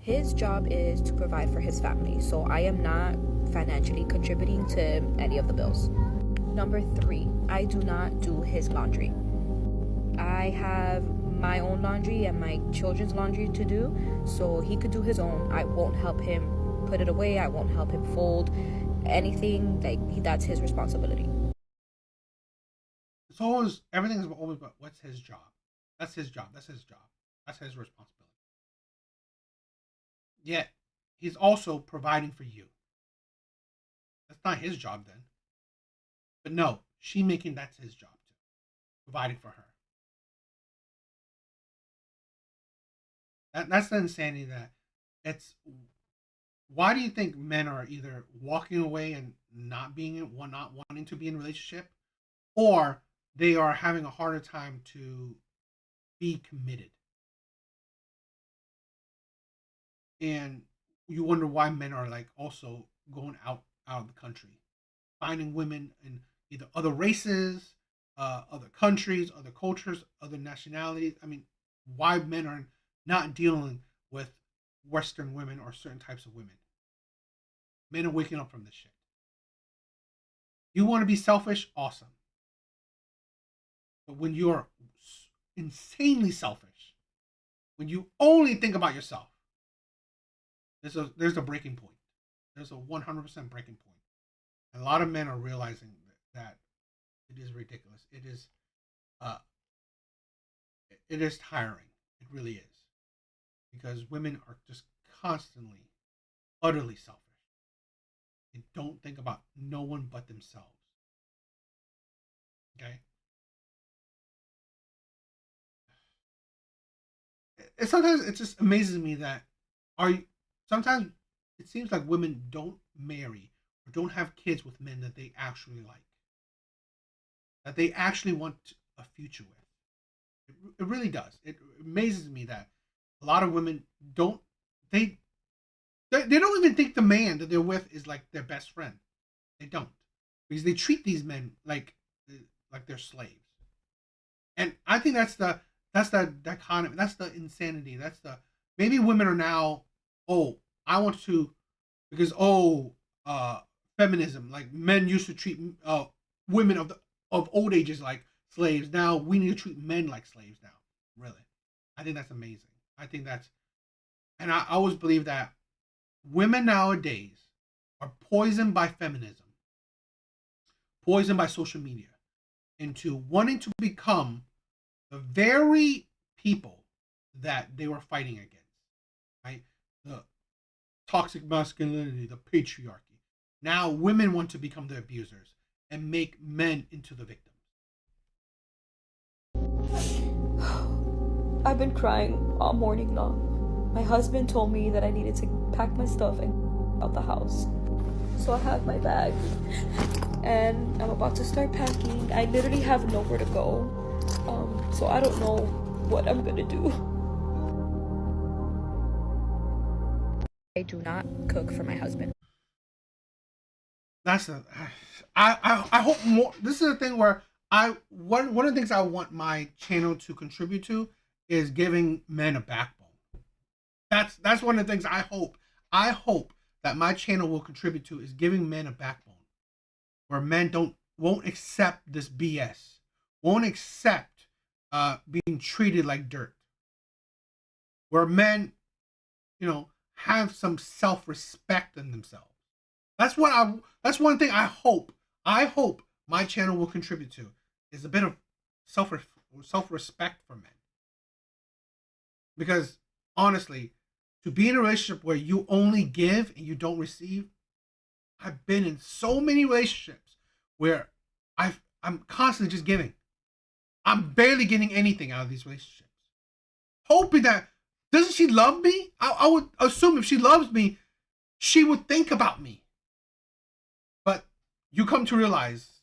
His job is to provide for his family, so I am not financially contributing to any of the bills. Number 3, I do not do his laundry. I have my own laundry and my children's laundry to do, so he could do his own. I won't help him put it away. I won't help him fold anything. That's his responsibility. It's always, everything is always about what's his job. That's his job. That's his job. That's his responsibility. Yet, he's also providing for you. That's not his job then. But no, that's his job too. Providing for her. That's the insanity that it's. Why do you think men are either walking away and not wanting to be in a relationship, or they are having a harder time to be committed? And you wonder why men are also going out of the country, finding women in either other races, other countries, other cultures, other nationalities. I mean, why men are not dealing with Western women or certain types of women. Men are waking up from this shit. You want to be selfish? Awesome. But when you're insanely selfish, when you only think about yourself, there's a breaking point. There's a 100% breaking point. And a lot of men are realizing that it is ridiculous. It is tiring. It really is. Because women are just constantly, utterly selfish. They don't think about no one but themselves. Okay? Sometimes it just amazes me that sometimes it seems like women don't marry or don't have kids with men that they actually like, that they actually want a future with. It really does. It amazes me that a lot of women don't even think the man that they're with is like their best friend. They don't. because they treat these men like they're slaves. And I think that's the dichotomy, that's the insanity, that's the maybe women are now, oh, I want to, because feminism, like men used to treat women of old ages like slaves. Now we need to treat men like slaves now. Really, I think that's amazing. I think that's, and I always believe that women nowadays are poisoned by feminism, poisoned by social media, into wanting to become the very people that they were fighting against, right? The toxic masculinity, the patriarchy. Now women want to become the abusers and make men into the victims. I've been crying all morning long. My husband told me that I needed to pack my stuff and out the house. So I have my bag and I'm about to start packing. I literally have nowhere to go. So I don't know what I'm gonna do. I do not cook for my husband. That's a, I hope more. This is a thing where one of the things I want my channel to contribute to is giving men a backbone. That's one of the things I hope that my channel will contribute to, is giving men a backbone, where men won't accept this BS, won't accept being treated like dirt, where men, have some self-respect in themselves. That's one thing I hope my channel will contribute to, is a bit of self-respect for men. Because honestly, to be in a relationship where you only give and you don't receive, I've been in so many relationships where I'm constantly just giving. I'm barely getting anything out of these relationships. Hoping that, doesn't she love me? I would assume if she loves me, she would think about me. But you come to realize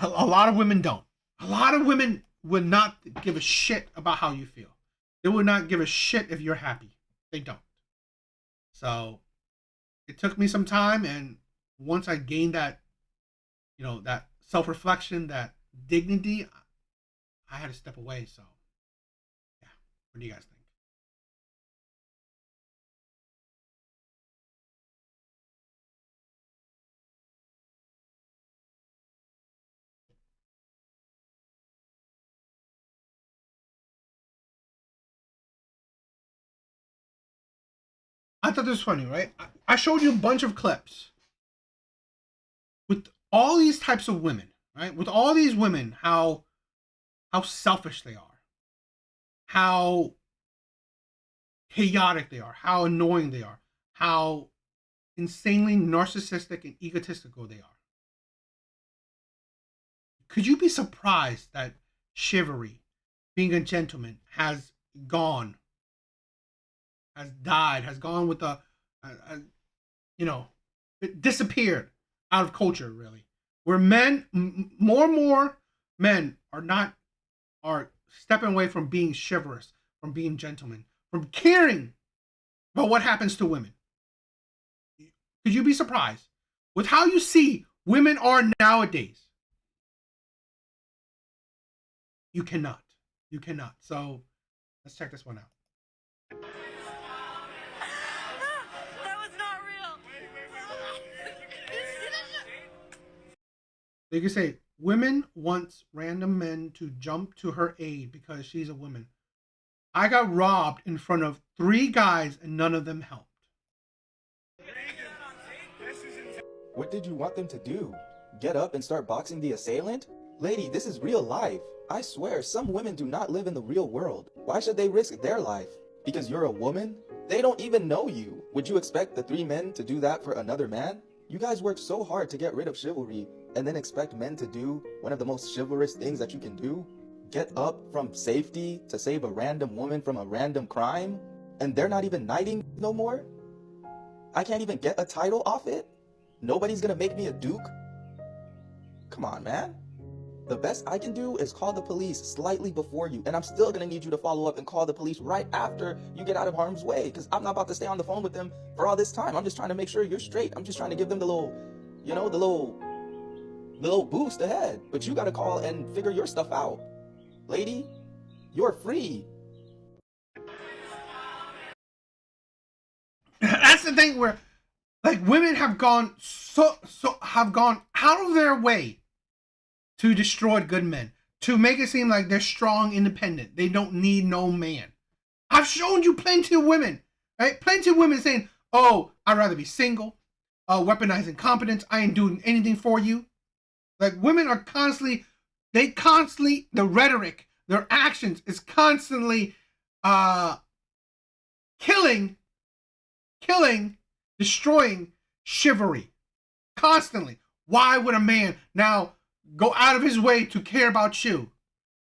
a lot of women don't. A lot of women would not give a shit about how you feel. They would not give a shit if you're happy. They don't. So it took me some time, and once I gained that, that self-reflection, that dignity, I had to step away. So yeah, what do you guys think? I thought this was funny, right? I showed you a bunch of clips with all these types of women, right? With all these women, how selfish they are, how chaotic they are, how annoying they are, how insanely narcissistic and egotistical they are. Could you be surprised that chivalry, being a gentleman, has gone, has died, has gone with it disappeared out of culture, really? Where men, more and more men are stepping away from being chivalrous, from being gentlemen, from caring about what happens to women. Could you be surprised with how you see women are nowadays? You cannot. You cannot. So let's check this one out. That was not real. They can say, women wants random men to jump to her aid because she's a woman. I got robbed in front of 3 guys and none of them helped. What did you want them to do? Get up and start boxing the assailant? Lady, this is real life. I swear, some women do not live in the real world. Why should they risk their life? Because you're a woman? They don't even know you. Would you expect the 3 men to do that for another man? You guys work so hard to get rid of chivalry and then expect men to do one of the most chivalrous things that you can do? Get up from safety to save a random woman from a random crime? And they're not even knighting no more? I can't even get a title off it? Nobody's gonna make me a duke? Come on, man. The best I can do is call the police slightly before you, and I'm still gonna need you to follow up and call the police right after you get out of harm's way, because I'm not about to stay on the phone with them for all this time. I'm just trying to make sure you're straight. I'm just trying to give them the little, the little little boost ahead, but you gotta call and figure your stuff out. Lady, you're free. That's the thing where, like, women have gone have gone out of their way to destroy good men, to make it seem like they're strong, independent. They don't need no man. I've shown you plenty of women, right? Plenty of women saying, "Oh, I'd rather be single." Weaponized incompetence. I ain't doing anything for you. Like, women are constantly, the rhetoric, their actions is constantly killing, destroying chivalry. Constantly. Why would a man now go out of his way to care about you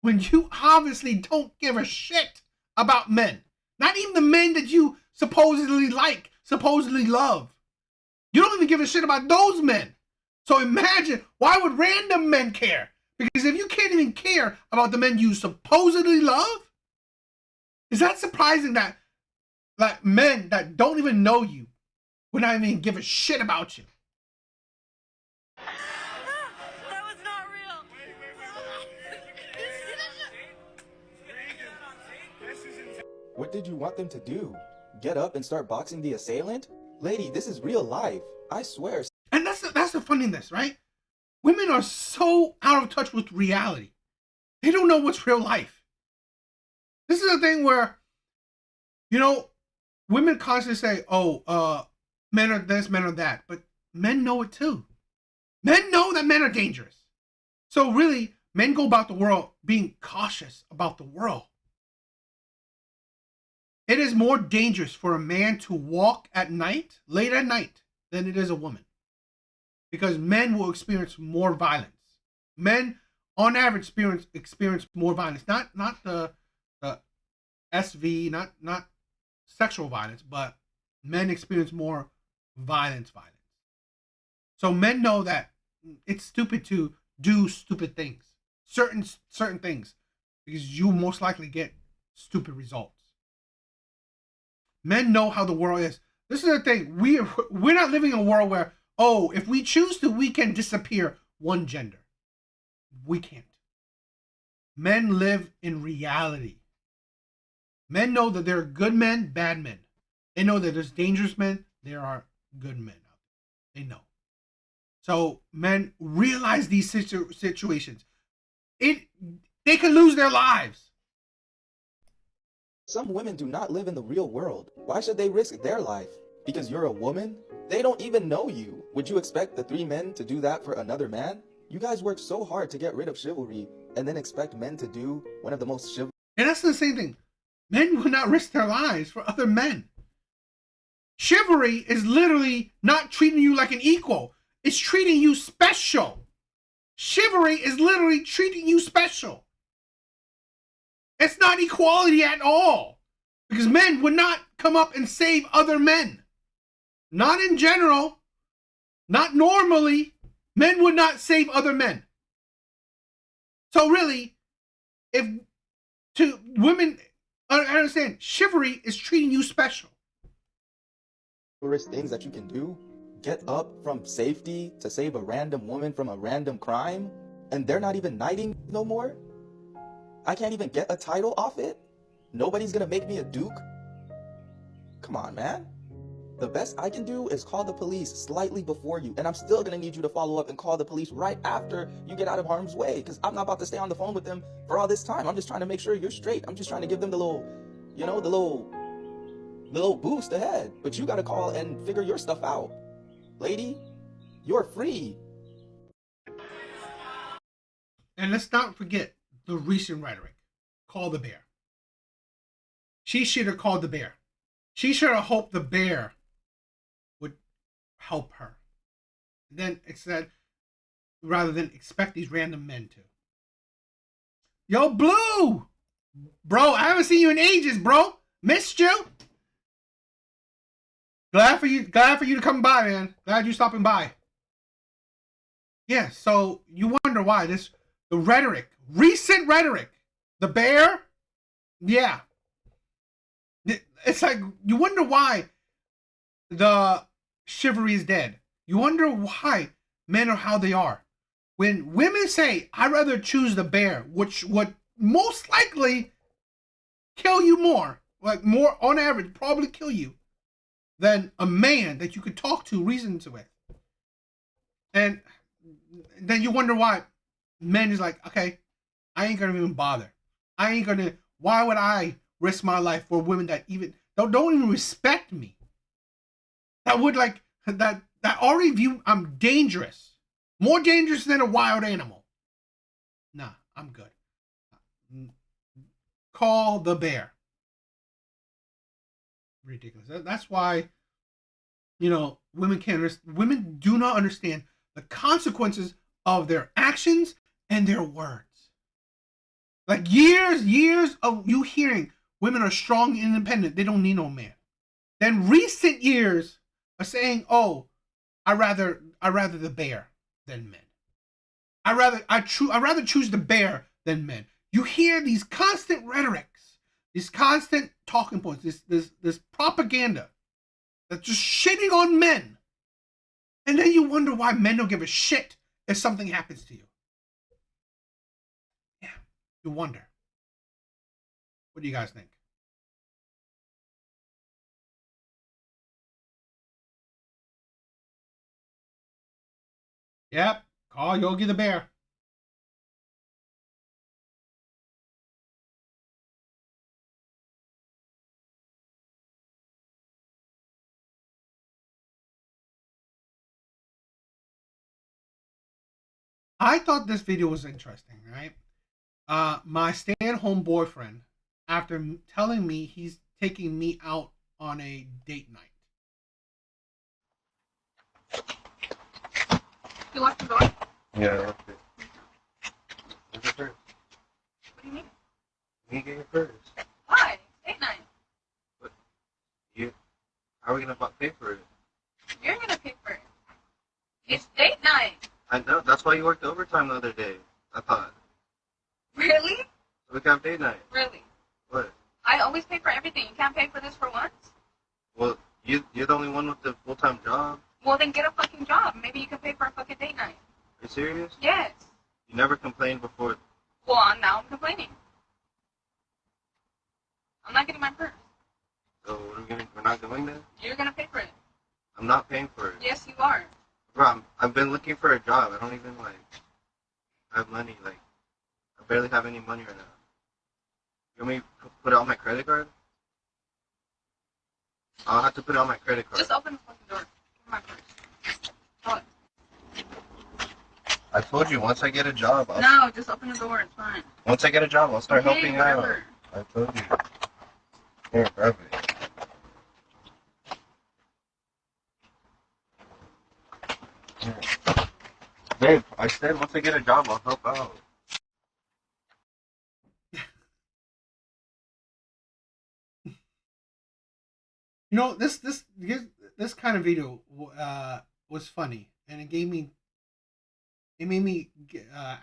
when you obviously don't give a shit about men? Not even the men that you supposedly like, supposedly love. You don't even give a shit about those men. So imagine, why would random men care? Because if you can't even care about the men you supposedly love, is that surprising that, like, men that don't even know you would not even give a shit about you? That was not real. What did you want them to do? Get up and start boxing the assailant? Lady, this is real life. I swear. And that's the funniness, right? Women are so out of touch with reality. They don't know what's real life. This is a thing where, you know, women constantly say, "Oh, men are this, men are that," but men know it too. Men know that men are dangerous. So really, men go about the world being cautious about the world. It is more dangerous for a man to walk at night, late at night, than it is a woman. Because men will experience more violence. Men, on average, experience more violence. Not the SV, not sexual violence, but men experience more violence. So men know that it's stupid to do stupid things, certain things, because you most likely get stupid results. Men know how the world is. This is the thing. We're not living in a world where, oh, if we choose to, we can disappear one gender. We can't. Men live in reality. Men know that there are good men, bad men. They know that there's dangerous men, there are good men out there. They know. So men realize these situations. They can lose their lives. Some women do not live in the real world. Why should they risk their life? Because you're a woman? They don't even know you. Would you expect the 3 men to do that for another man? You guys worked so hard to get rid of chivalry and then expect men to do one of the most chivalrous. And that's the same thing. Men would not risk their lives for other men. Chivalry is literally not treating you like an equal. It's treating you special. Chivalry is literally treating you special. It's not equality at all. Because men would not come up and save other men. Not in general. Not normally. Men would not save other men. So really, if to women, I understand, chivalry is treating you special. Things that you can do? Get up from safety to save a random woman from a random crime? And they're not even knighting no more? I can't even get a title off it? Nobody's gonna make me a duke? Come on, man. The best I can do is call the police slightly before you, and I'm still gonna need you to follow up and call the police right after you get out of harm's way, because I'm not about to stay on the phone with them for all this time. I'm just trying to make sure you're straight. I'm just trying to give them the little, you know, the little boost ahead. But you gotta call and figure your stuff out. Lady, you're free. And let's not forget the recent rhetoric. Call the bear. She should have called the bear. She should have hoped the bear would help her. Then it said, rather than expect these random men to. Yo, Blue! Bro, I haven't seen you in ages, bro. Missed you. Glad for you to come by, man. Glad you stopping by. Yeah, so you wonder why the rhetoric, recent rhetoric, the bear, yeah. It's like, you wonder why the chivalry is dead. You wonder why men are how they are. when women say, I'd rather choose the bear, which would most likely kill you more, like more on average, probably kill you, than a man that you could talk to, reason with. And then you wonder why men is like, okay, I ain't gonna even bother. Why would I risk my life for women that even don't even respect me? That would that already view I'm dangerous. More dangerous than a wild animal. Nah, I'm good. Call the bear. Ridiculous. That's why, women do not understand the consequences of their actions and their words. Like years of you hearing women are strong and independent, they don't need no man. Then recent years are saying, oh, I rather the bear than men. I rather choose the bear than men. You hear these constant rhetorics, these constant talking points, this propaganda that's just shitting on men. And then you wonder why men don't give a shit if something happens to you. Yeah, you wonder. What do you guys think? Yep, call Yogi the Bear. I thought this video was interesting, right? My stay-at-home boyfriend, after telling me he's taking me out on a date night. You locked the door? Yeah, I locked it. Where's your purse? What do you mean? You get your purse. Why? It's date night. But how are we gonna pay for it? You're gonna pay for it. It's date night. I know. That's why you worked overtime the other day. I thought. Really? So we can have date night. Really? What? I always pay for everything. You can't pay for this for once? Well, you're the only one with the full-time job. Well, then get a fucking job. Maybe you can pay for a fucking date night. Are you serious? Yes. You never complained before. Well, now I'm complaining. I'm not getting my purse. So we're not going there? You're gonna pay for it. I'm not paying for it. Yes, you are. Bro, I've been looking for a job. I don't even have money. I barely have any money right now. You want me to put it on my credit card? I'll have to put it on my credit card. Just open the fucking door. Give me my purse. What? I told you, once I get a job, No, just open the door. It's fine. Once I get a job, I'll start Okay, helping whatever. out. I told you. Here, grab it. Here. Babe, I said once I get a job, I'll help out. This kind of video was funny, and it made me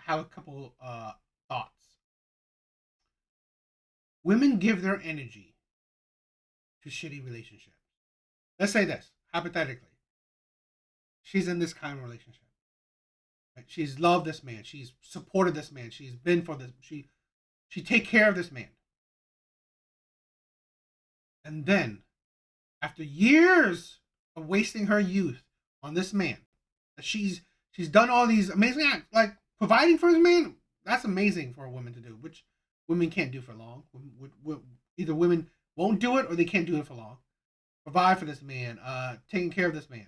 have a couple thoughts. Women give their energy to shitty relationships. Let's say this hypothetically. She's in this kind of relationship. Right? She's loved this man. She's supported this man. She's been for this. She take care of this man. And then, after years of wasting her youth on this man, she's done all these amazing acts, like providing for his man. That's amazing for a woman to do, which women can't do for long. Either women won't do it or they can't do it for long. Provide for this man, taking care of this man.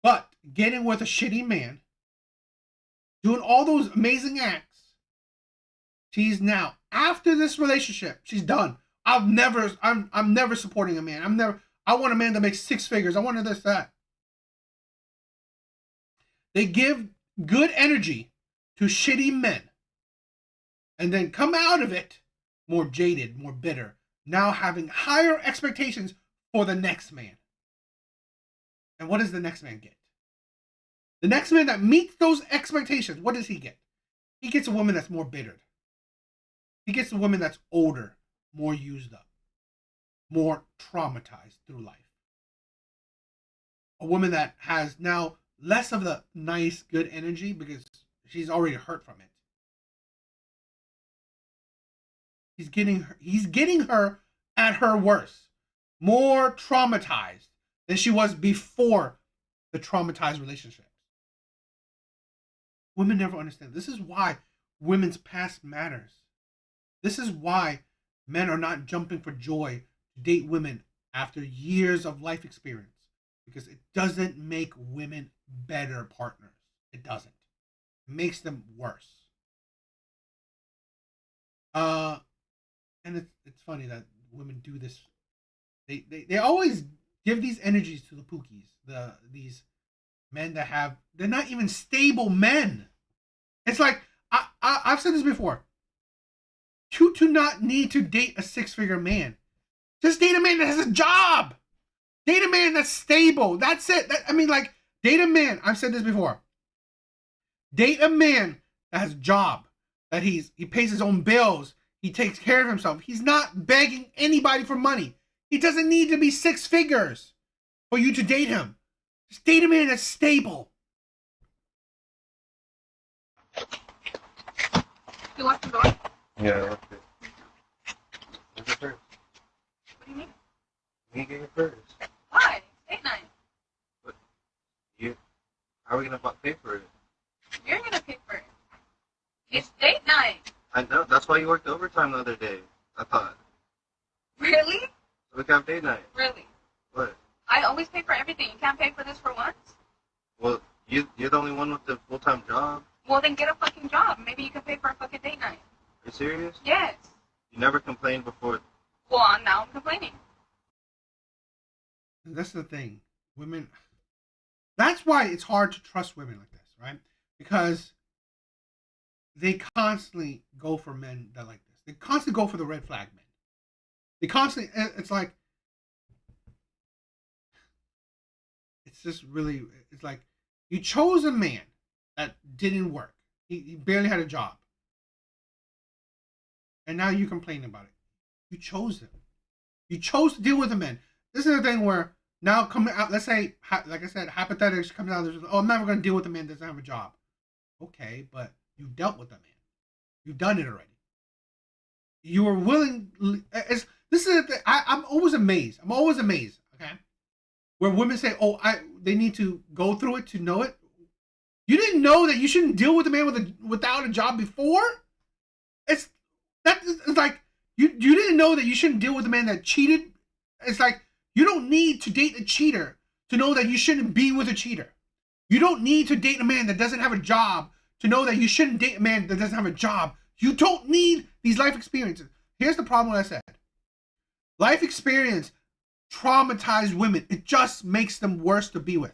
But getting with a shitty man, doing all those amazing acts, she's now, after this relationship, she's done. I'm never supporting a man. I want a man that makes 6 figures. I want this, that. They give good energy to shitty men and then come out of it more jaded, more bitter, now having higher expectations for the next man. And what does the next man get? The next man that meets those expectations, what does he get? He gets a woman that's more bittered. He gets a woman that's older, more used up, more traumatized through life. A woman that has now less of the nice, good energy because she's already hurt from it. He's getting her at her worst, more traumatized than she was before the traumatized relationships. Women never understand. This is why women's past matters. This is why men are not jumping for joy to date women after years of life experience, because it doesn't make women better partners. It doesn't. It makes them worse. And it's funny that women do this. They always give these energies to the pookies, these men that they're not even stable men. It's like I've said this before. You do not need to date a 6-figure man. Just date a man that has a job. Date a man that's stable. That's it. Date a man. I've said this before. Date a man that has a job, that he pays his own bills. He takes care of himself. He's not begging anybody for money. He doesn't need to be 6 figures for you to date him. Just date a man that's stable. You locked the door? Yeah, I locked it. Where's your purse? What do you mean? You need to get your purse. Why? It's date night. But how are we gonna pay for it? You're gonna pay for it. It's date night. I know. That's why you worked overtime the other day. I thought. Really? So we can have date night. Really? What? I always pay for everything. You can't pay for this for once? Well, you're the only one with the full-time job. Well, then get a fucking job. Maybe you can pay for a fucking date night. Are you serious? Yes. You never complained before. Well, now I'm complaining. That's the thing. Women. That's why it's hard to trust women like this, right? Because they constantly go for men that like this. They constantly go for the red flag men. They constantly. It's like. It's just really. It's like you chose a man that didn't work. He barely had a job. And now you complain about it. You chose him. You chose to deal with a man. This is the thing where now coming out, let's say, like I said, hypothetically comes out, oh, I'm never going to deal with a man that doesn't have a job. Okay, but you dealt with the man. You've done it already. You were willing. This is the thing. I'm always amazed. Okay, where women say, oh, they need to go through it to know it. You didn't know that you shouldn't deal with a man without a job before? It's like you didn't know that you shouldn't deal with a man that cheated. It's like you don't need to date a cheater to know that you shouldn't be with a cheater. You don't need to date a man that doesn't have a job to know that you shouldn't date a man that doesn't have a job. You don't need these life experiences. Here's the problem with what I said. Life experience traumatized women. It just makes them worse to be with.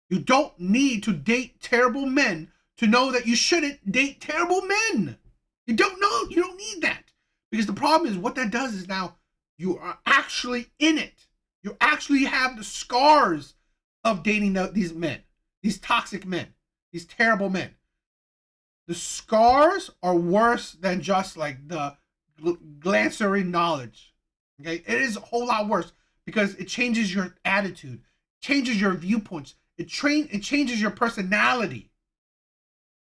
You don't need to date terrible men to know that you shouldn't date terrible men. You don't know. You don't need that. Because the problem is what that does is now you are actually in it. You actually have the scars of dating these men, these toxic men, these terrible men. The scars are worse than just like the glancery knowledge. Okay, it is a whole lot worse because it changes your attitude, changes your viewpoints, it changes your personality.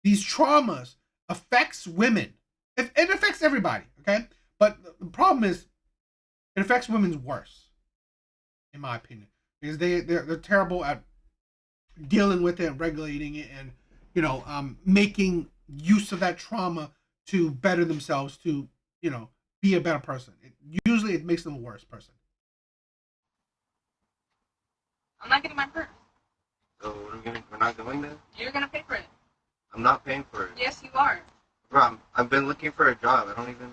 These traumas affects women. It affects everybody. Okay, but the problem is it affects women worse, in my opinion, because they're terrible at dealing with it and regulating it and making use of that trauma to better themselves, to be a better person. Usually it makes them a worse person. I'm not getting my purse. So we're not going there? You're gonna pay for it. I'm not paying for it. Yes, you are. Bro, I've been looking for a job. I don't even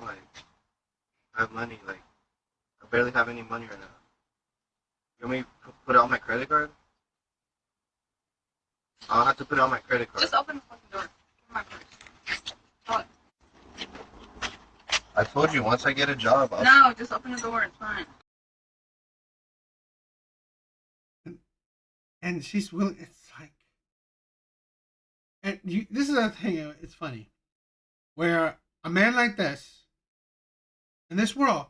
have money. I barely have any money right now. You want me to put it on my credit card? I'll have to put it on my credit card. Just open the fucking door. Give me my purse. What? I told you, once I get a job, No, just open the door. It's fine. And she's willing. It's like, and this is the thing. It's funny, where a man like this, in this world,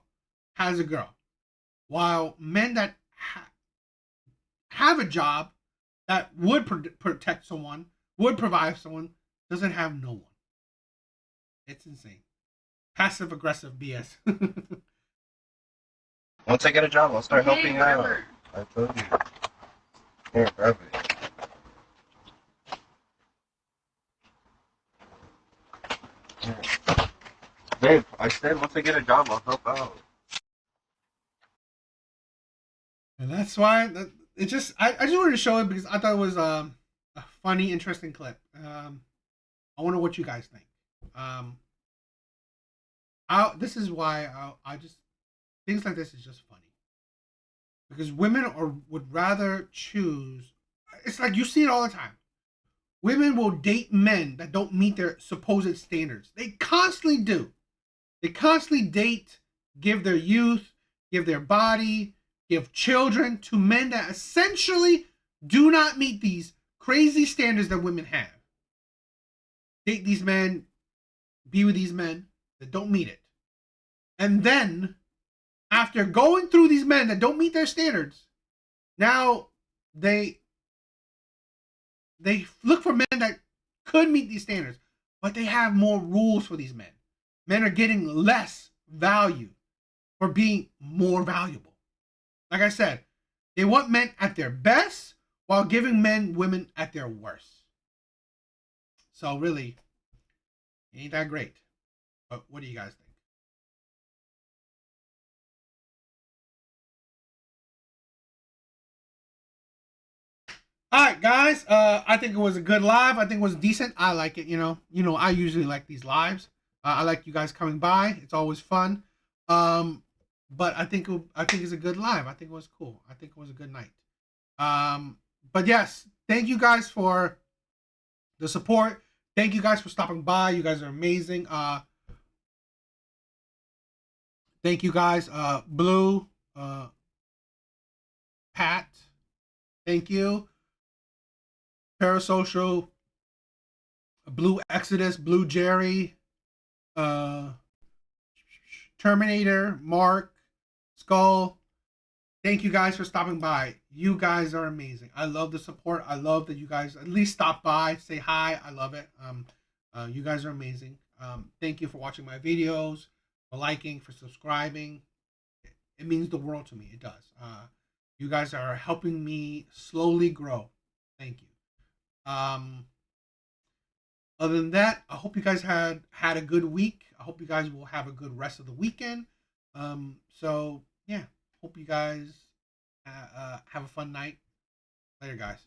has a girl, while men that have a job that would protect someone, would provide someone, doesn't have no one. It's insane. Passive aggressive BS. Once I get a job, I'll start helping out. I told you. Here, grab it. Yeah. Babe, I said once I get a job, I'll help out. And that's why it just I just wanted to show it because I thought it was a funny, interesting clip. I wonder what you guys think. This is why I just things like this is just funny because women would rather choose. It's like you see it all the time. Women will date men that don't meet their supposed standards. They constantly do. They constantly date, give their youth, give their body, give children to men that essentially do not meet these crazy standards that women have. Date these men, be with these men that don't meet it. And then, after going through these men that don't meet their standards, now they look for men that could meet these standards, but they have more rules for these men. Men are getting less value for being more valuable. Like I said, they want men at their best while giving women at their worst. So really, ain't that great. But what do you guys think? All right, guys. I think it was a good live. I think it was decent. I like it. You know, I usually like these lives. I like you guys coming by. It's always fun. But I think it's a good live. I think it was cool. I think it was a good night. But yes, thank you guys for the support. Thank you guys for stopping by. You guys are amazing. Thank you guys. Blue, Pat. Thank you. Parasocial, Blue Exodus, Blue Jerry, Terminator, Mark, Skull. Thank you guys for stopping by. You guys are amazing. I love the support. I love that you guys at least stop by, say hi. I love it. You guys are amazing. Thank you for watching my videos, for liking, for subscribing. It means the world to me. It does. You guys are helping me slowly grow. Thank you. Other than that, I hope you guys had a good week. I hope you guys will have a good rest of the weekend. So yeah, hope you guys have a fun night. Later, guys.